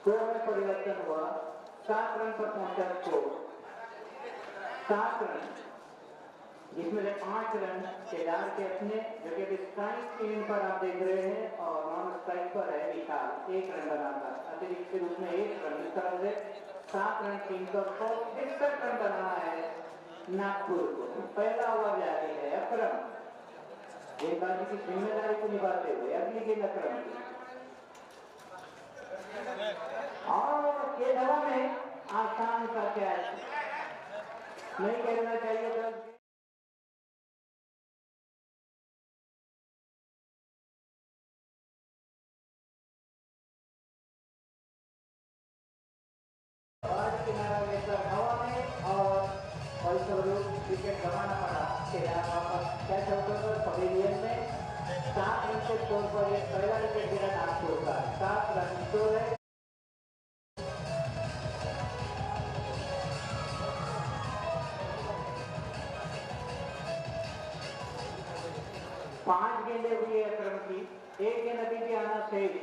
स्कोर में परिवर्तन हुआ, 7 रन पर पहुंचा स्कोर 7 रन, जिसमें से 5 रन केदार के अपने, जो कि स्ट्राइक स्क्रीन पर आप देख रहे हैं, और नॉन स्ट्राइक पर है विशाल 1 रन बनाकर, अतिरिक्त के रूप में 1 रन। इस तरह से 7 रन 63 रन बनाना है नागपुर को। पहला ओवर जारी है अकरम गेंदबाजी की जिम्मेदारी को निभाते हुए। अगली गेंद अकरम की और के हवा में आसान सा कैच नहीं खेलना चाहिए था। किनारा लेकर हवा में और फलस्वरूप विकेट गंवाना पड़ा। केदार वापस कैच होकर पवेलियन में 7 रन के स्कोर पर एक पहला विकेट गिरा नागपुर का। 7 रन स्कोर है। 5 गेंदें हुई है अकरम की, 1 गेंद अभी भी आना शेष,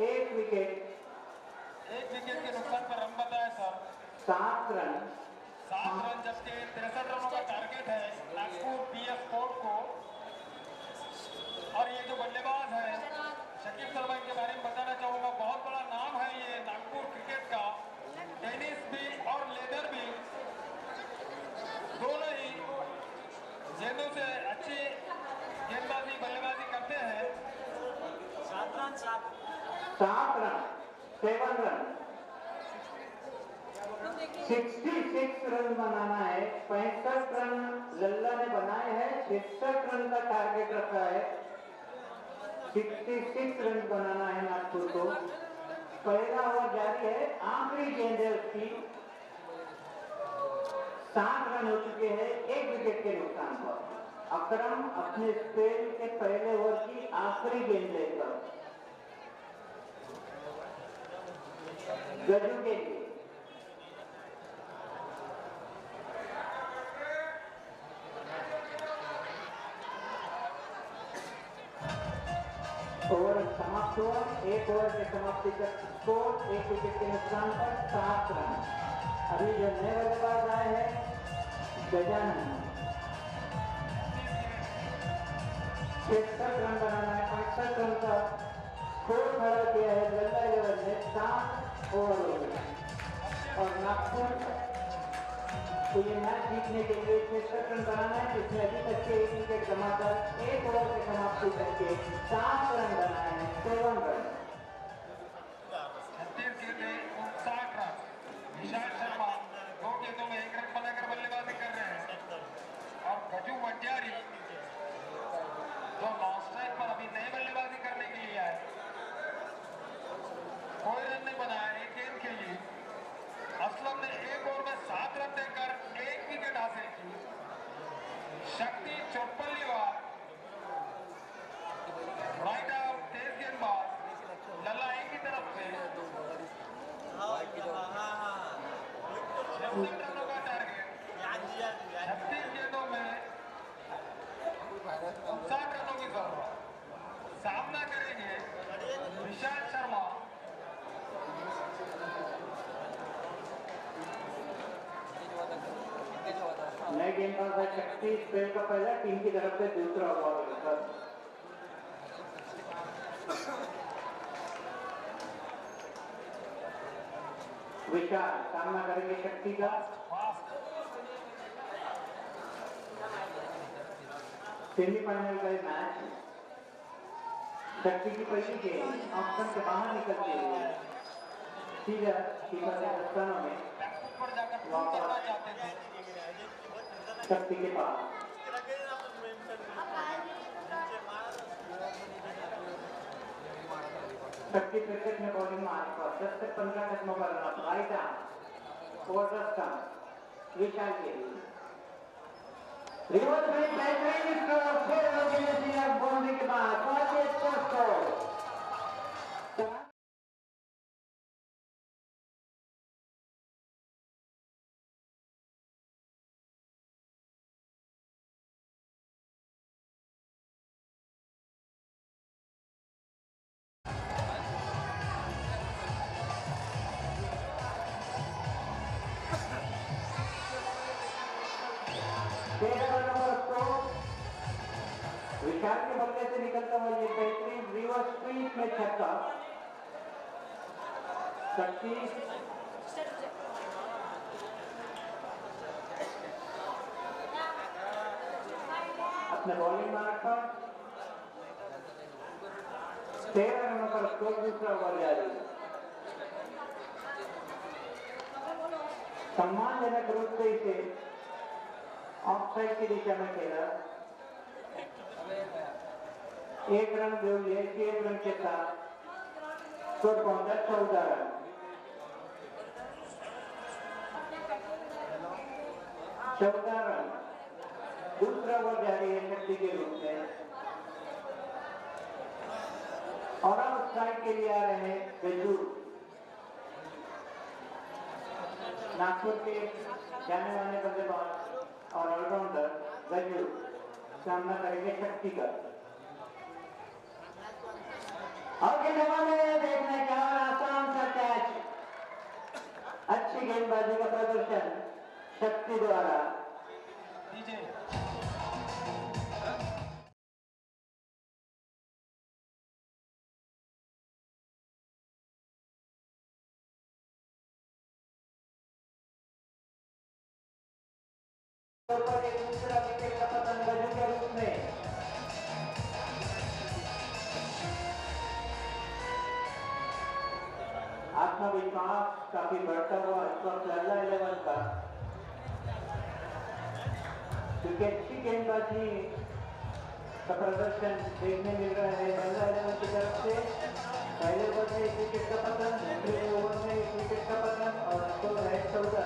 1 विकेट के नुकसान पर रन बताया सर। 7 रन 7 रन जबकि 63 रनों का टारगेट है नागपुर पीएस स्पोर्ट को। और ये जो बल्लेबाज है शकीब शर्मा, इनके बारे में बताना चाहूंगा, बहुत बड़ा नाम है ये नागपुर क्रिकेट का। टेनिस भी और लेदर भी दोनों ही गेंदों से अच्छी गेंदबाजी बल्लेबाजी करते हैं। 7 रन 7 रन 7 रन 66 रन बनाना है। 65 रन लल्ला ने बनाए हैं, 66 रन का टारगेट रखा है। 66 रन बनाना है नागपुर को। पहला ओवर जारी है, आखिरी गेंद है उसकी। 7 रन हो चुके हैं 1 विकेट के नुकसान पर। अकरम अपने स्पेल के पहले ओवर की आखिरी गेंद लेकर गजू के लिए ओवर समाप्त हुआ। 1 ओवर के समाप्ति तक स्कोर 1 विकेट के नुकसान पर 7 रन। अभी जो नए बल्लेबाज आए हैं गजानन, 66 रन बनाना है। 65 रन का स्कोर खड़ा किया है लल्ला 11 ने। 7 ओवर हो गए और नागपुर को ये मैच जीतने के लिए 66 रन बनाना है, जिसमें अभी तक के 1 विकेट जमाकर 1 ओवर की समाप्ति तक के 7 रन बनाए हैं। 7 रन। छत्तीसगढ़ के 59 रन। विशाल शर्मा 2 गेंदों में 1 रन बनाकर बल्लेबाजी कर रहे हैं। और गजू वंजारी जो लॉन्ग स्ट्राइक पर अभी नई बल्लेबाजी करने के लिए आए, कोई रन नहीं बनाया 1 गेंद के लिए। असलम ने 1 ओवर में 7 रन देकर 1 विकेट हासिल की। शक्ति चौपल्लीवार राइट आउट तेज गेंदबाज। लल्ला एक ही तरफ से 66 रनों का टारगेट। 36 गेंदों में 59 रनों की जरूरत। सामना करेंगे विशाल शर्मा। नए गेंदबाज है शक्ति। स्पेल का पहला, टीम की तरफ से दूसरा ओवर। विशाल सामना करेंगे शक्ति का। सेमीफाइनल का ये मैच शक्ति की पहली गेंद ऑप्शन से बाहर निकलती है सीधा कीपर के स्थानों में पर जाकर पूर्ण करना चाहते थे। शक्ति के पास। शक्ति क्रिकेट में बॉलिंग मार्क पर 10 से 15 कदमों का run up. Right arm over the stump Vishal के लिए। रिवर्स में बेहतरीन स्कोर 6 रनों के लिए बाउंड्री के बाद। बहुत ही अच्छा स्कोर। विशाल के बल्ले से निकलता हुआ ये बेहतरीन रिवर्स स्वीप में छक्का। शक्ति अपने बॉलिंग मार्क पर 13 रनों पर स्कोर। दूसरा ओवर जारी। सम्मानजनक रूप से इसे ऑफसाइड की दिशा में खेला। 1 रन जो लिए 6 रन के साथ स्कोर पहुंचा 14 रन। 14 रन। दूसरा ओवर जारी है शक्ति के रूप में। और अब स्ट्राइक के लिए आ रहे हैं गजू। नागपुर के जाने माने बल्लेबाज और ऑलराउंडर गजू सामना करेंगे शक्ति का। और के जमाने देखने का आसान सा कैच। अच्छी गेंदबाजी का प्रदर्शन शक्ति द्वारा दीजिए। पर एक दूसरा विकेट का पतन गजू के रूप में आत्मविश्वास काफी बढ़ता हुआ इस वक्त लल्ला 11 का, क्योंकि अच्छी गेंदबाजी का प्रदर्शन देखने मिल रहा है लल्ला 11 की तरफ से। पहले ओवर में एक विकेट का पतन, दूसरे ओवर में एक विकेट का पतन और स्कोर है 14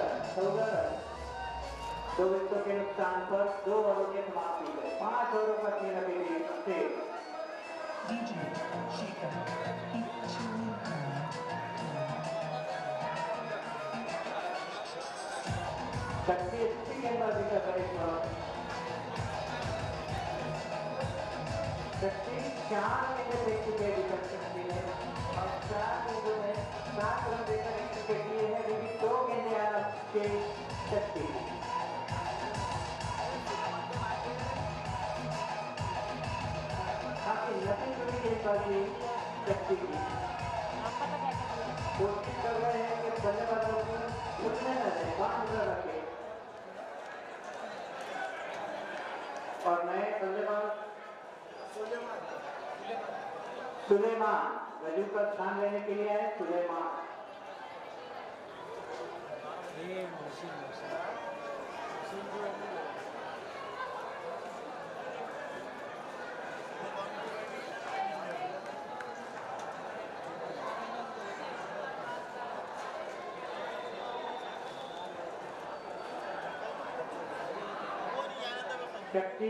रन। 2 विकेटों के नुकसान पर 2 ओवरों के समाप्ति पर 5 ओवरों का 3 विकेट से शक्ति अच्छी गेंदबाजी कर रहे हैं। शक्ति 4 विकेट ले चुके हैं विकेट शक्ति ने और 4 गेंदों में 7 रन देकर एक विकेट लिए है, लेकिन 2 गेंदें आना के शक्ति काफी नफी जुड़ी गेंदबाजी शक्ति की। कोशिश कर रहे हैं कि बल्लेबाजों को छूटने न दें, बांध कर रखें और नए बल्लेबाज सुलेमान गजू का स्थान लेने के लिए आए। सुलेमान शक्ति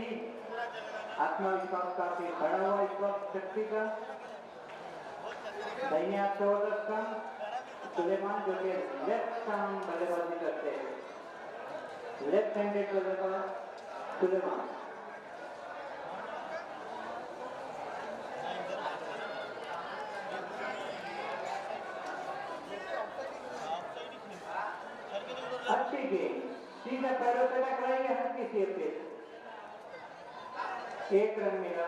आत्मविश्वास काफी बढ़ा हुआ इस वक्त शक्ति का। दाहिने हाथ से ओवर का सुलेमान जो कि लेफ्ट आर्म बल्लेबाजी करते हैं, लेफ्ट हैंडेड बल्लेबाज सुलेमान। अच्छी गेंद सीधा पैरों से टकराई है, हल्की सी अपील, 1 रन मिला।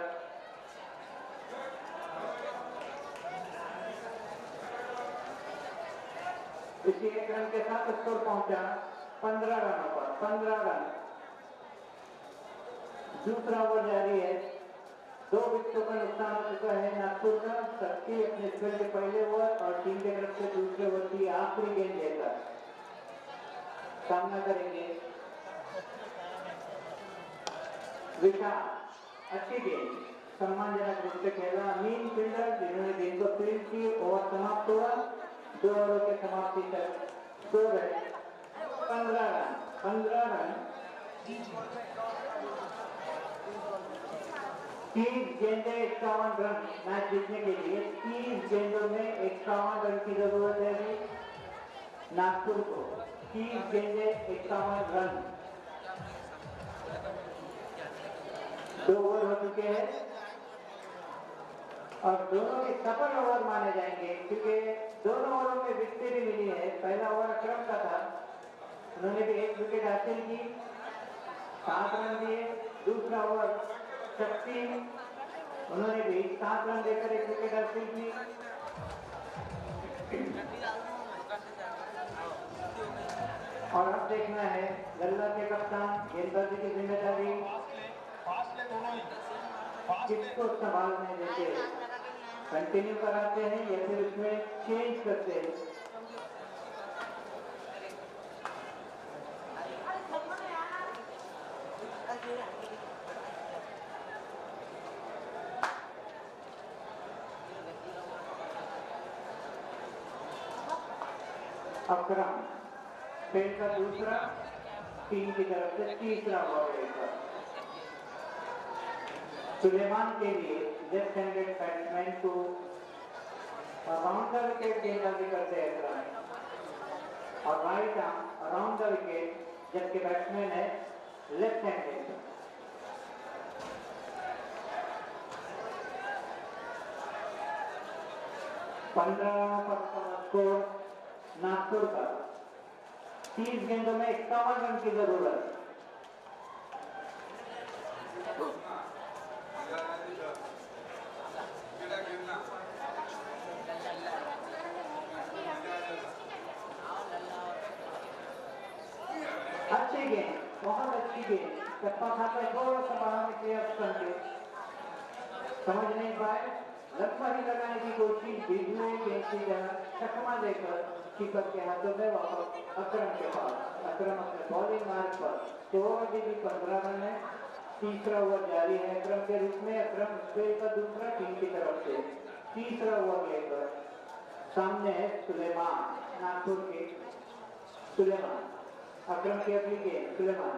इसी 1 रन के साथ स्कोर पहुंचा 15 रनों पर, 15 रन। दूसरा ओवर जारी है, 2 विकेटों का नुकसान हो चुका है नागपुर का। शक्ति अपने स्पेल के पहले ओवर और टीम के तरफ से दूसरे ओवर की आखिरी गेंद लेकर सामना करेंगे। विशाल अच्छी गेंद सम्मानजनक रूप से खेला। मीन फील्डर जिन्होंने गेंद को फील्ड की, ओवर समाप्त हुआ। 2 ओवरों के समाप्ति तक स्कोर है 15 रन। 15 रन 30 गेंदें 51 रन मैच जीतने के लिए। 30 गेंदों में 51 रन की जरूरत है अभी नागपुर को। 30 गेंदें 51 रन। 2 ओवर हो चुके हैं और दोनों के सफल ओवर माने जाएंगे, क्योंकि दोनों ओवरों में विकेट भी मिली है। पहला ओवर अकरम का था, उन्होंने भी 1 विकेट हासिल की, 7 रन दिए। दूसरा ओवर शक्ति, उन्होंने भी 7 रन देकर 1 विकेट हासिल की। और अब देखना है लल्ला के कप्तान गेंदबाजी की जिम्मेदारी फासले दोनों ही किसको संभालने देते हैं, कंटिन्यू कराते हैं या फिर उसमें चेंज करते हैं। अकरम फील्ड का दूसरा, टीम की तरफ से तीसरा बॉल लेकर सुलेमान के लिए लेफ्ट हैंडेड बैट्समैन को अराउंड द विकेट गेंदबाजी करते हैं अकरम और right arm around the wicket, जबकि बैट्समैन है लेफ्ट हैंडेड। पंद्रह पर स्कोर नागपुर का। 30 गेंदों में 51 रन की जरूरत। अच्छी गेंद, बहुत अच्छी गेंद, चप्पा खाता है, थोड़ा सा बाहर निकले ऑप्शन के, समझ नहीं पाए, लंबा ही लगाने की कोशिश, बीच में गेंद की जगह चकमा देकर कीपर के हाथों में वापस अकरम के पास। अकरम अपने बॉलिंग मार्ग पर 2 अभी भी 15 रन है, तीसरा ओवर जारी है अकरम के रूप में। अकरम स्पेल का दूसरा टीम की तरफ से तीसरा ओवर लेकर सामने है सुलेमान, नागपुर के सुलेमान। अकरम की अगली गेंद सुलेमान,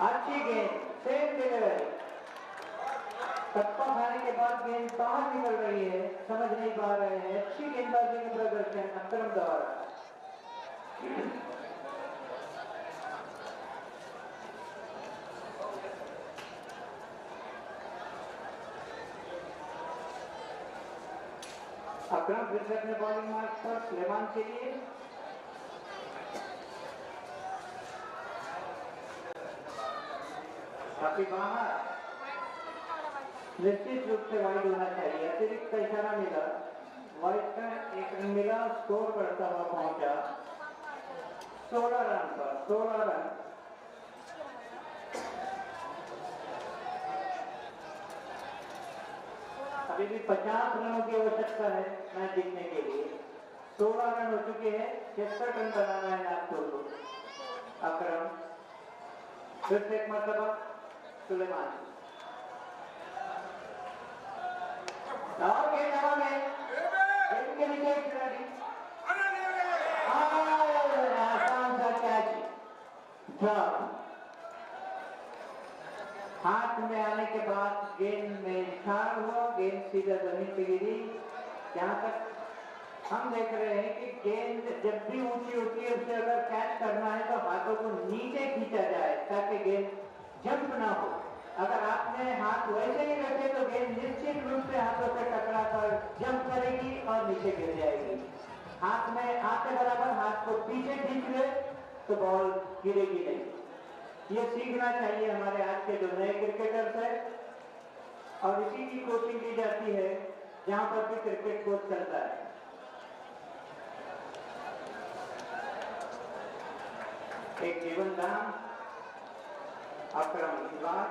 अच्छी गेंद, सेम डिलीवरी, टप्पा खाने के बाद गेंद बाहर निकल रही है, समझ नहीं पा रहे हैं। अच्छी गेंदबाजी का प्रदर्शन अकरम द्वारा। अकरम फिर से अपने बॉलिंग मार्ग पर सुलेमान के लिए, काफी बाहर, निश्चित रूप से वाइड होना चाहिए। अतिरिक्त का इशारा मिला, वाइड का 1 रन मिला, स्कोर बढ़ता हुआ पहुंचा 16 रन पर। 16 रन, अभी भी 50 रनों की आवश्यकता है मैच जीतने के लिए। 16 रन हो चुके हैं, 66 रन बनाना है नागपुर को। अकरम फिर से एक मरतबा सुलेमान, और गेंद हवा में, गेंद के नीचे एक खिलाड़ी, आसान सा कैच, ड्रॉप। हाथ में आने के बाद गेंद में निखार हुआ, गेंद सीधा जमीन पे गिरी। जहां तक हम देख रहे हैं कि गेंद जब भी ऊंची होती है उसे अगर कैच करना है तो हाथों को नीचे खींचा जाए ताकि गेंद जंप ना हो। अगर आपने हाथ वैसे ही रखे तो गेंद निश्चित रूप से हाथों से टकरा कर जंप करेगी और नीचे गिर जाएगी। हाथ में आते बराबर हाथ को पीछे खींच ले तो बॉल गिरेगी नहीं। ये सीखना चाहिए हमारे आज के जो नए क्रिकेटर्स हैं, और इसी की कोचिंग दी जाती है जहां पर भी क्रिकेट कोच चलता है। एक जीवन दान, अकरम इस बार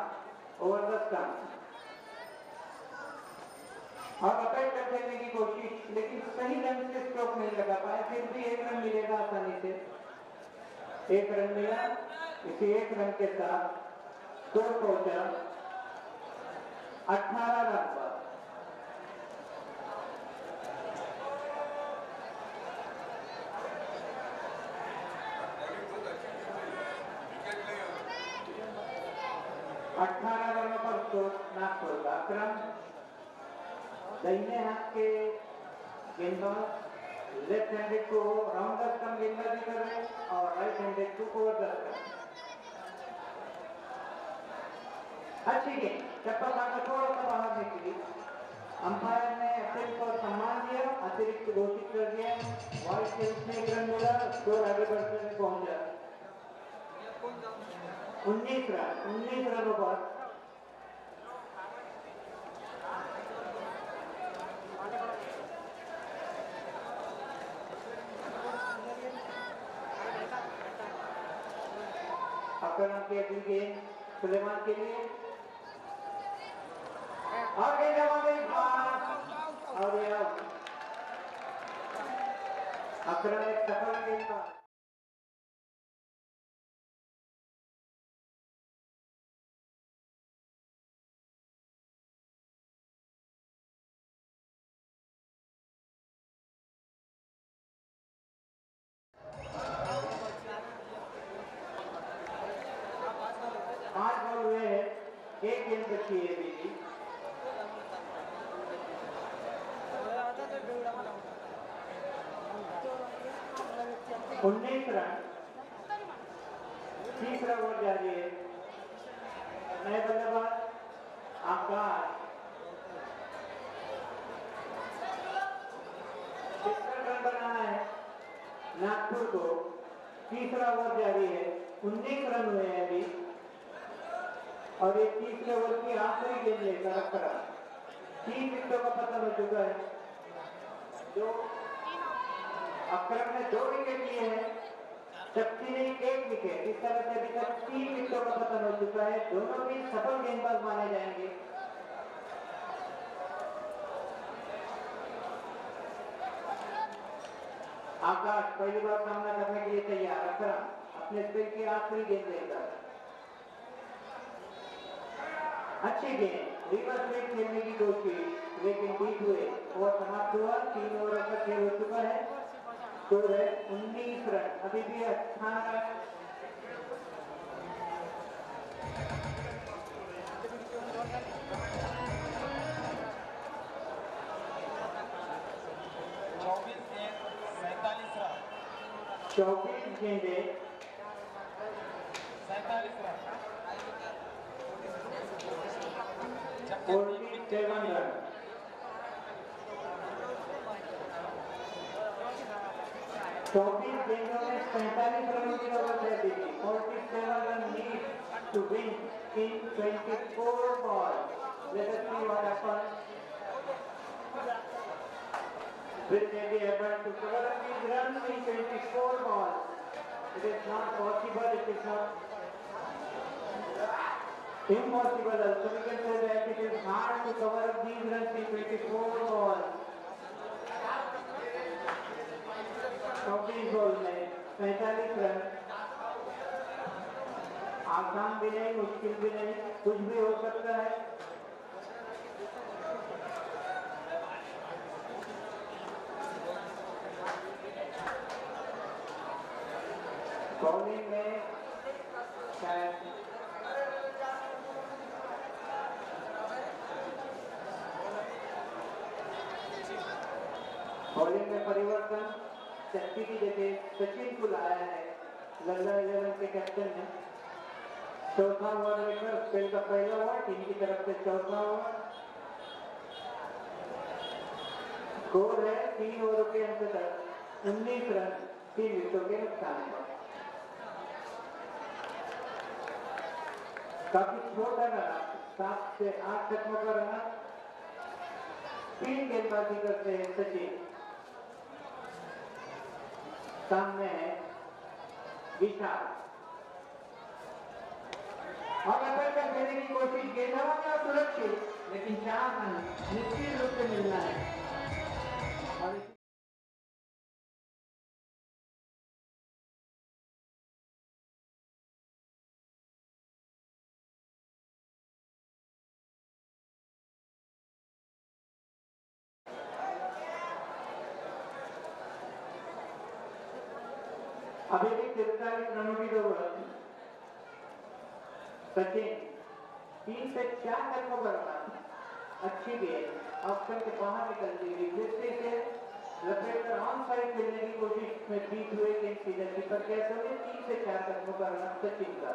ओवर द स्टंप, और अपेट कर देने की कोशिश, लेकिन सही ढंग से स्ट्रोक नहीं लगा पाए। फिर भी 1 रन मिलेगा आसानी से, 1 रन मिला। इसी 1 रन के साथ स्कोर पहुंचा 18 रन पर। नागपुर का अकरम दाहिने हाथ के गेंदबाज लेफ्ट हैंडेड को राउंड द स्टंप गेंदबाजी कर रहे हैं और राइट हैंडेड को ओवर द स्टंप। अच्छी गेंद, चप्पा खाकर थोड़ा सा बाहर निकली। अंपायर ने अपील को सम्मान दिया, अतिरिक्त घोषित कर दिया। वाइड के रूप में 1 रन मिला, स्कोर आगे बढ़ते हुए पहुंचा 19 रनों पर। अकरम की अगली गेंद सुलेमान के लिए, और गेंद हवा में और ये आउट। अकरम एक सफल गेंदबाज। पांच बॉल हुए हैं, 1 गेंद बची है अभी भी। उन्नीस रन, तीसरा ओवर जारी है। नए बल्लेबाज आकाश 66 रन बनाना नागपुर को। तीसरा ओवर जारी है, 19 रन हुए हैं अभी और ये तीसरे ओवर की आखिरी गेंद लेकर अक्षरा। 3 विकेटों का पतन हो चुका है। जो अक्षरा ने 2 विकेट लिए हैं, शक्ति ने 1 विकेट। इस तरह से अभी तक 3 विकेटों का पतन हो चुका है। दोनों भी सफल गेंदबाज माने जाएंगे। आकाश पहली बार सामना करने के लिए तैयार। अकरम अपने स्पिन की आखिरी गेंद लेकर। अच्छी गेंद, रिवर्स स्विंग खेलने की कोशिश लेकिन बीट हुए। ओवर समाप्त हुआ। 3 ओवर का खेल हो चुका है। स्कोर है 19 रन। अभी भी 18 24 गेंदे 47 रन। 47 रन। 24 गेंदों में 47 रनों की जरूरत है अभी। 47 run need to win in 24 balls. Let us see what happens. Will they be able to cover up these runs in 24 balls? It is not possible. It is not impossible. Also, we can say that it is hard to cover up these runs in 24 balls. 24 ball में 45 run. आसान भी नहीं, मुश्किल भी नहीं, कुछ भी हो सकता है। बॉलिंग में बॉलिंग में परिवर्तन। शक्ति की जगह सचिन को लाया है लंदन 11 के कैप्टन ने। चौथा ओवर लेकर स्पेल का पहला ओवर, टीम की तरफ से चौथा ओवर। स्कोर है 3 ओवरों के अंत तक 19 रन, 3 विकेटों के नुकसान पर। काफी छोटा रन, 7 से 8 छक्कों का रन। 3 गेंदबाजी करते हैं सचिन। सामने है विशाल और अटैकर देने की कोशिश। गेंद हवा में और सुरक्षित, लेकिन 4 रन निश्चित रूप से मिलना है। और अभी भी 43 रनों की जरूरत। सचिन 3 से 4 छक्कों पर रन। अच्छी गेंद ऑप्शन के बाहर निकलती हुई फिर से इसे लपेटकर ऑन साइड खेलने की कोशिश में बीट हुए गेंद सीधे कीपर के हाथों में। 3 से 4 छक्कों पर रन सचिन का।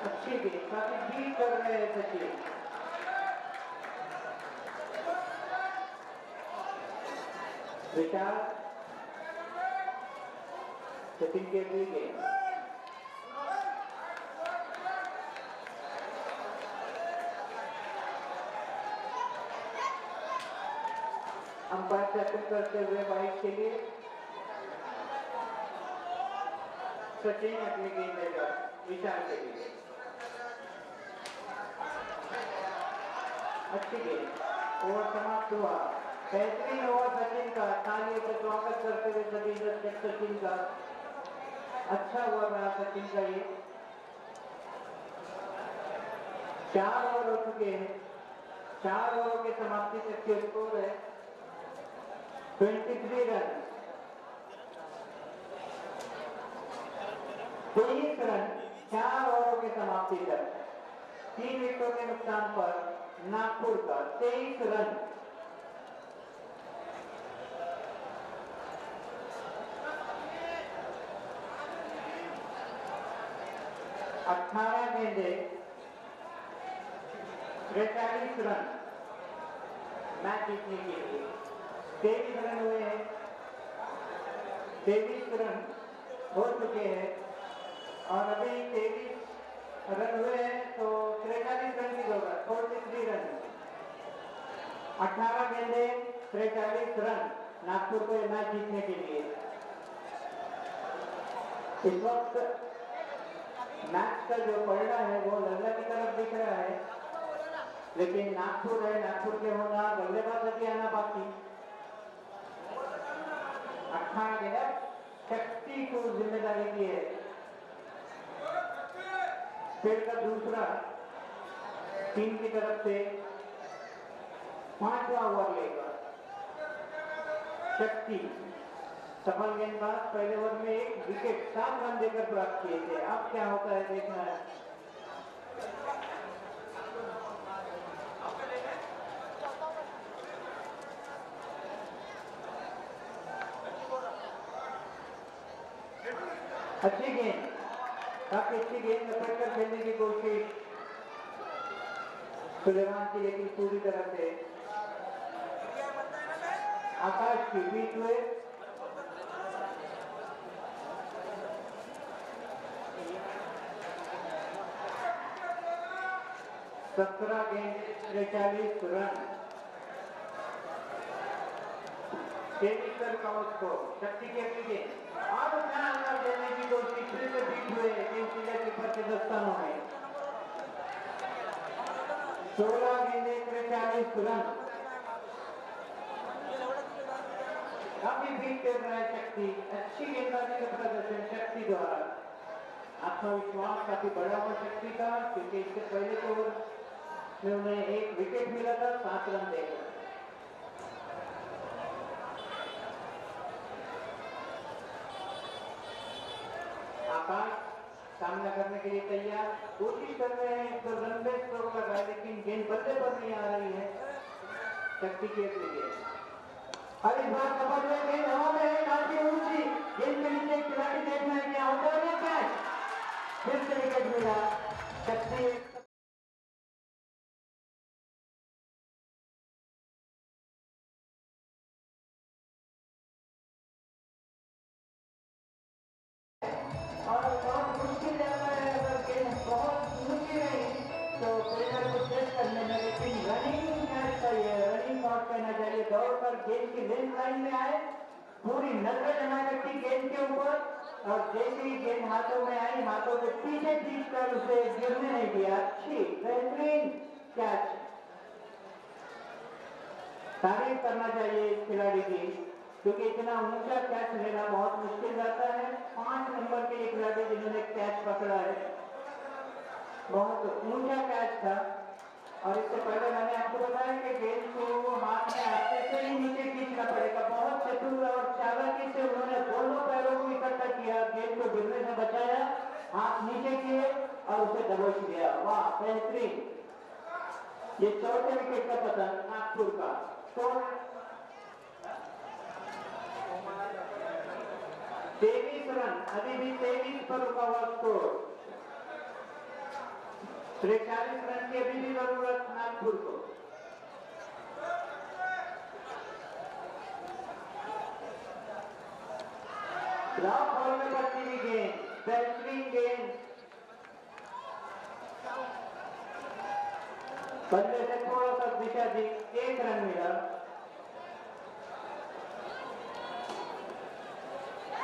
अच्छी गेंद, काफी बीट कर रहे हैं सचिन। विशाल सचिन के अगली गेंद। अंपायर चेक करते हुए वाइड के लिए सचिन अगली गेंद लेकर विशाल के लिए। अच्छी गेंद, ओवर समाप्त हुआ। बेहतरीन ओवर सचिन का। तालियों से स्वागत करते हुए सभी दर्शक सचिन का। अच्छा ओवर रहा सचिन का ये। 4 ओवर हो चुके हैं। 4 ओवरों की समाप्ति तक के स्कोर है 23 रन। 23 रन 4 ओवरों की समाप्ति तक। 3 विकेटों के नुकसान पर नागपुर का 23 रन। अठारह गेंदे 43 रन मैच जीतने के लिए। 23 रन हुए हैं 23 रन हो चुके हैं और अभी 23 रन हुए हैं तो 43 रन की जरूरत, 43 रन, 18 गेंदे 43 रन नागपुर को मैच जीतने के लिए। इस वक्त मैच का जो पलड़ा है वो लल्ला की तरफ दिख रहा है, लेकिन नागपुर है, नागपुर के होना बल्लेबाज के आना बाकी। 18 गेंद शक्ति को जिम्मेदारी दी है। फिर का दूसरा टीम की तरफ से 5वां ओवर लेगा शक्ति। सफल गेंदबाज, पहले ओवर में एक विकेट 7 रन देकर प्राप्त किए थे। अब क्या होता है देखना है। अच्छी गेंद, काफी अच्छी गेंद लपेट कर खेलने की कोशिश सुलेमान की, लेकिन पूरी तरह से आकाश की बीच हुए। सत्रह गेंद 43 रन, 23 रन का स्कोर। शक्ति की अपनी गेंद और अंदर देने की कोशिश, फिर से बीट हुए कीपर के दस्तानों में। 16 गेंदे 43 रन, काफी बीट कर रहा है शक्ति। अच्छी गेंदबाजी का प्रदर्शन शक्ति द्वारा। आत्मविश्वास काफी बड़ा हुआ शक्ति का, क्योंकि इससे पहले तो में उन्हें एक विकेट मिला था 7 रन देकर। आकाश सामना करने के लिए तैयार, कोशिश कर रहे हैं तो रन बेस स्ट्रोक लगा, लेकिन गेंद बल्ले पर नहीं आ रही है शक्ति के लिए। और इस बार सफल हुए, गेंद हवा में है, काफी ऊंची गेंद के नीचे खिलाड़ी, देखना है क्या होता है। कैच, फिर से विकेट मिला शक्ति। और बहुत मुश्किल जाता है, अगर गेंद बहुत ऊंची रही तो प्लेयर को चेक करने में, लेकिन रनिंग कैच चाहिए, रनिंग शॉट करना चाहिए। दौड़कर गेंद की लेंथ लाइन में आए, पूरी नजर जमा रखी गेंद के ऊपर, और जैसे ही गेंद हाथों में आई, हाथों के पीछे खींचकर उसे गिरने नहीं दिया। अच्छी बेहतरीन कैच, तारीफ करना चाहिए इस खिलाड़ी की, क्योंकि इतना ऊंचा कैच लेना बहुत मुश्किल रहता है। 5 नंबर के एक खिलाड़ी जिन्होंने कैच पकड़ा है, बहुत ऊंचा कैच था। और इससे पहले मैंने आपको बताया कि गेंद को हाथ में आते से ही नीचे खींचना पड़ेगा। बहुत चतुर और चालाकी से उन्होंने दोनों पैरों को इकट्ठा किया, गेंद को गिरने से बचाया, हाथ नीचे किए और उसे दबोच दिया। वाह, बेहतरीन। ये चौथे विकेट का पतन नागपुर का। 23 रन, अभी भी 23 पर रुका हुआ स्कोर। 43 रन की अभी भी जरूरत नागपुर को। ड्रॉप बॉल में पड़ती हुई गेंद, बेहतरीन गेंद, बल्ले से थोड़ा सा दिशा दी, 1 रन मिला।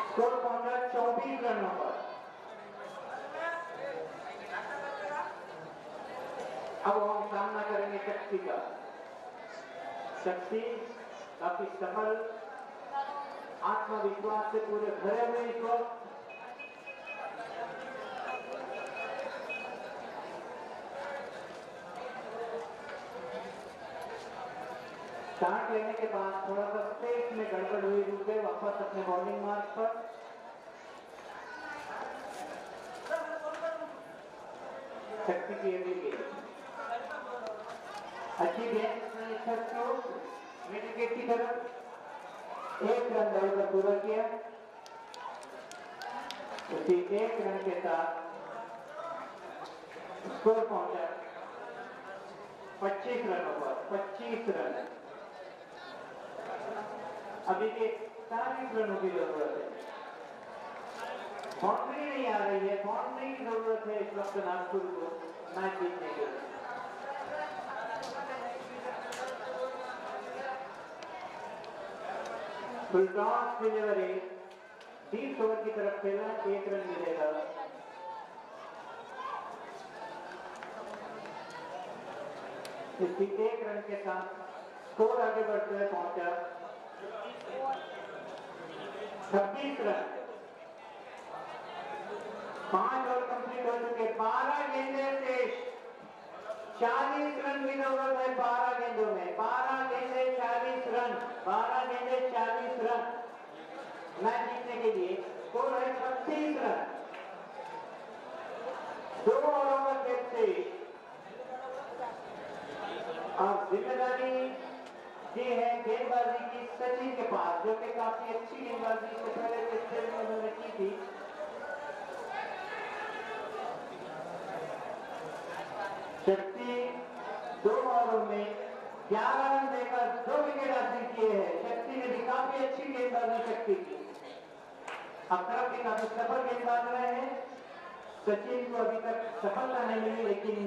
स्कोर पहुंचा 24 रनों पर। अब हम सामना करेंगे शक्ति का। शक्ति काफी सफल, आत्मविश्वास से पूरे भरे हुए इस वक्त। स्टार्ट लेने के बाद थोड़ा सा स्पेस में गड़बड़ हुई, रुके वापस अपने बॉलिंग मार्क पर। शक्ति की अभी गेंद, अच्छी गेंद मिड विकेट की तरफ, 1 रन दौड़कर पूरा किया। उसी 1 रन के साथ स्कोर पहुंचा 25 रनों पर। 25 रन अभी के 40 रनों की जरूरत है। बाउंड्री नहीं आ रही है, बाउंड्री की जरूरत है इस वक्त नागपुर को मैच जीतने के लिए। फुल टॉस डिलीवरी 20 ओवर की तरफ खेला, 1 रन मिलेगा। इसी 1 रन के साथ स्कोर आगे बढ़ते हुए पहुंचा 26 रन। 5 ओवर कंप्लीट हो चुके, 12 गेंदें शेष, 40 रन की जरूरत है 12 गेंदों में। 12 गेंदें 40 रन, 12 गेंदें 40 रन मैच जीतने के लिए। स्कोर है 36 रन। 2 ओवरों का खेल से अब जिम्मेदारी ये है गेंदबाजी की सचिन के पास, जो कि काफी अच्छी गेंदबाजी से पहले टेस्ट में उन्होंने की थी। शक्ति 2 ओवरों में 11 रन देकर 2 विकेट हासिल किए हैं। शक्ति ने भी काफी अच्छी गेंदबाजी शक्ति की। अकरम भी काफी सफल गेंदबाज रहे हैं। सचिन को अभी तक सफलता नहीं मिली, लेकिन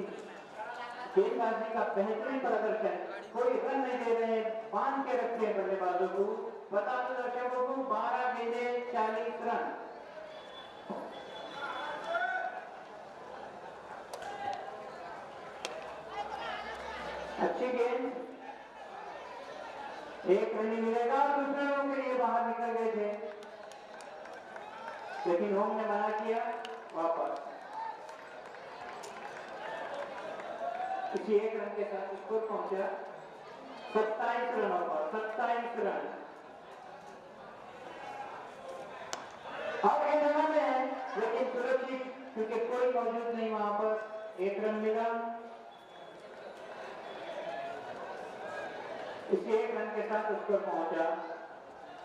गेंदबाजी का बेहतरीन प्रदर्शन, कोई रन नहीं दे रहे, बांध के रखते हैं बल्लेबाजों को। बता दो दर्शकों को 12 गेंदें 40 रन। अच्छी गेंद, 1 रन मिलेगा और दूसरे रनों के लिए बाहर निकल गए थे, लेकिन होम ने मना किया वापस। इसी 1 रन के साथ स्कोर पहुंचा 27 रनों पर, 27 रन। और ये जगह में है, लेकिन सुरक्षित, क्योंकि कोई मौजूद नहीं वहां पर। 1 रन मिला। इसी 1 रन के साथ स्कोर पहुंचा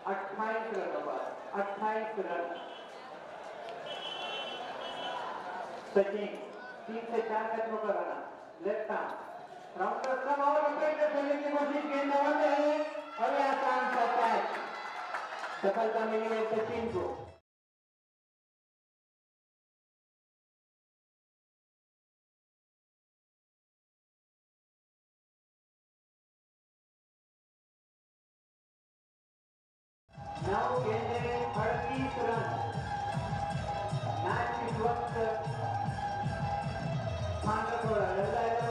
28 रनों पर, 28 रन। सचिन 3 से 4 कदमों का रन, लेफ्ट आर्म राउंडर सब और विकेट खेलने की कोशिश गेंदबाज है, और यह आसान सा कैच, सफलता मिली है सचिन को। नौ गेंदें 38 रन। मैच इस वक्त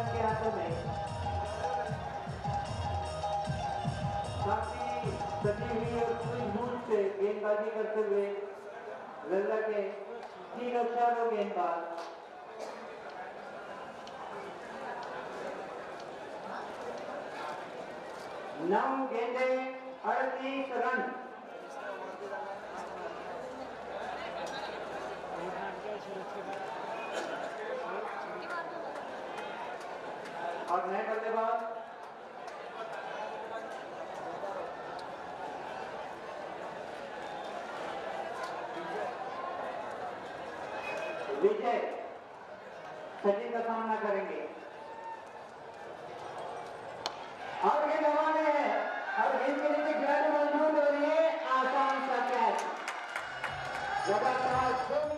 के हाथों में। काफी सजी हुई और सूझबूझ से गेंदबाजी करते हुए लल्ला के 3 और 4 गेंदबाज। नौ गेंदें 38 रन। और नए बल्लेबाज विजय सचिन का सामना करेंगे। और ये दबाने है, और इनके नीचे खिलाड़ी मौजूद हो रही है, आसान सा कैच, जबरदस्त।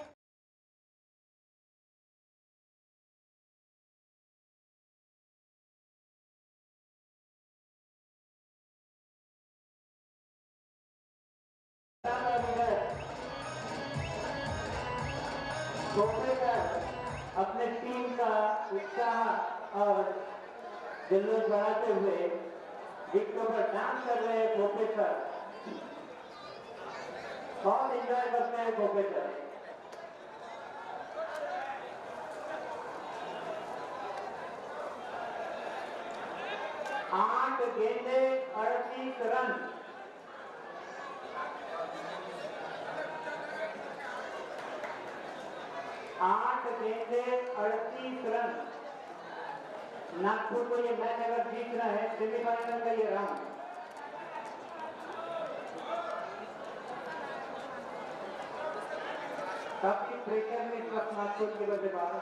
अपने टीम का उत्साह और जुलूस बढ़ाते हुए विकेटों पर डांस कर रहे हैं प्रोफेसर, बहुत एंजॉय करते हैं प्रोफेसर। आठ गेंदे 38 रन। आठ गेंदे 38 रन। नागपुर को ये मैच अगर जीतना है, सेमीफाइनल का ये राउंड, काफी प्रेशर में इस वक्त नागपुर के बल्लेबाज।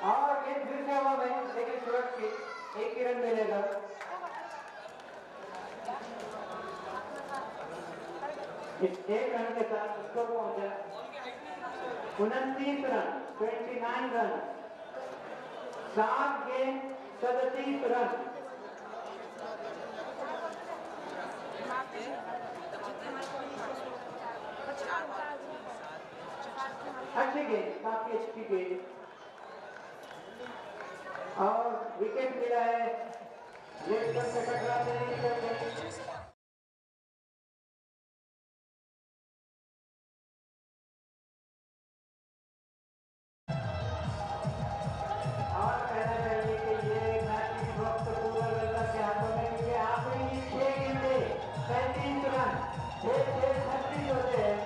और गेंद फिर से हवा में, लेकिन सुरक्षित, 1 ही रन मिलेगा। इस एक रन के साथ स्कोर पहुंचा 29 रन, 29 रन, 7 गेंद 37 रन। अच्छी गेंद, काफी अच्छी गेंद और विकेट मिला है। लेफ्ट पर से टकराते नहीं निकल गए। और कहना चाहिए कि ये मैच इस वक्त पूरा लल्ला के हाथों में, क्योंकि आखिरी की 6 गेंदें 37 रन, 6 36 होते हैं।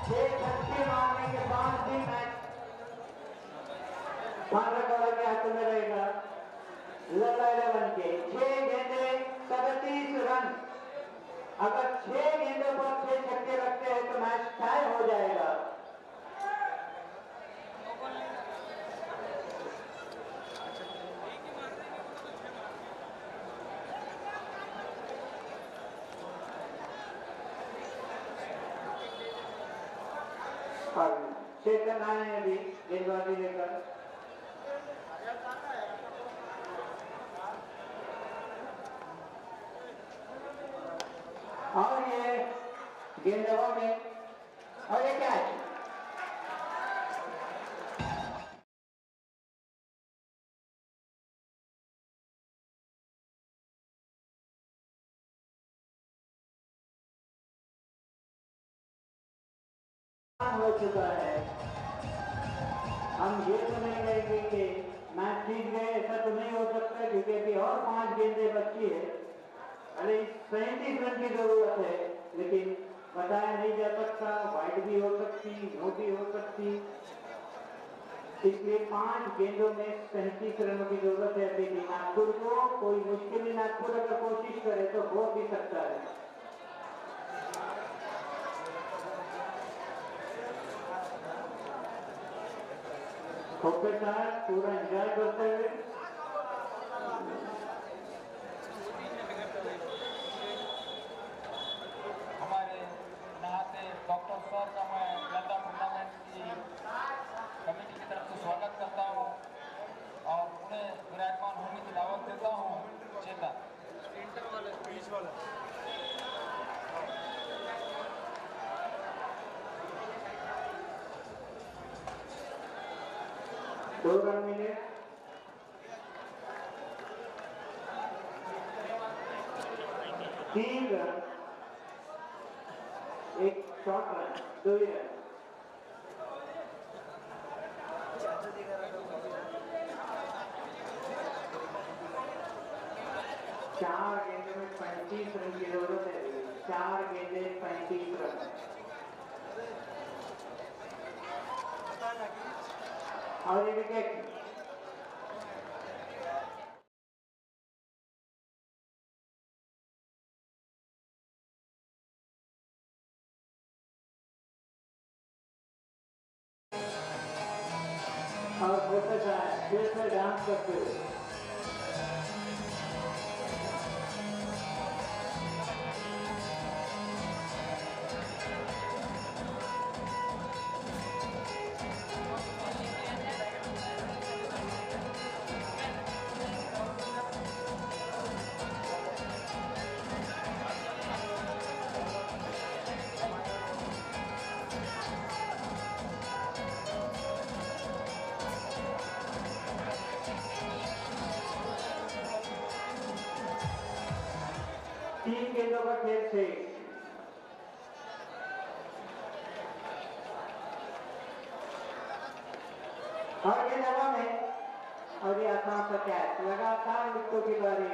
6 छक्के मारने के बाद भी मैच भागरगौड़ा के हाथों में रहेगा। लल्ला 11 के 6 गेंदें 37 रन। अगर 6 गेंदों पर 6 छक्के रखते हैं तो मैच टाई हो जाएगा। और चेतन आए हैं अभी गेंदबाजी लेकर। और ये गेंद हवा में और ये कैच। हो चुका है। हम ये तो नहीं कहेंगे कि मैच जीत गए, ऐसा तो नहीं हो सकता, क्योंकि अभी और 5 गेंदें बची है। अरे 37 रन की जरूरत है, लेकिन बताया नहीं जा सकता, वाइड भी हो सकती, नो भी हो सकती। इसलिए 5 गेंदों में 37 रनों की जरूरत है अभी नागपुर को। कोई मुश्किल नागपुर अगर कोशिश करे तो हो भी सकता है। ओके सर, पूरा एंजॉय करते हुए हमारे नहाते डॉक्टर सर का मैं लता टूर्नामेंट की कमेटी की तरफ से स्वागत करता हूँ और उन्हें विराजमान होने की दावत देता हूँ। चेतन दो रन मिले। तीन रन, एक शॉर्ट रन, 2 ही रन। चार गेंदों में 35 रन की जरूरत है। 4 गेंदे 35 रन। और ये विकेट। और प्रोफेसर फिर से डांस करते हुए तीन गेंदों का खेल से और गेंद हवा में और ये आसान सा कैच। लगातार विकेटों की बारी।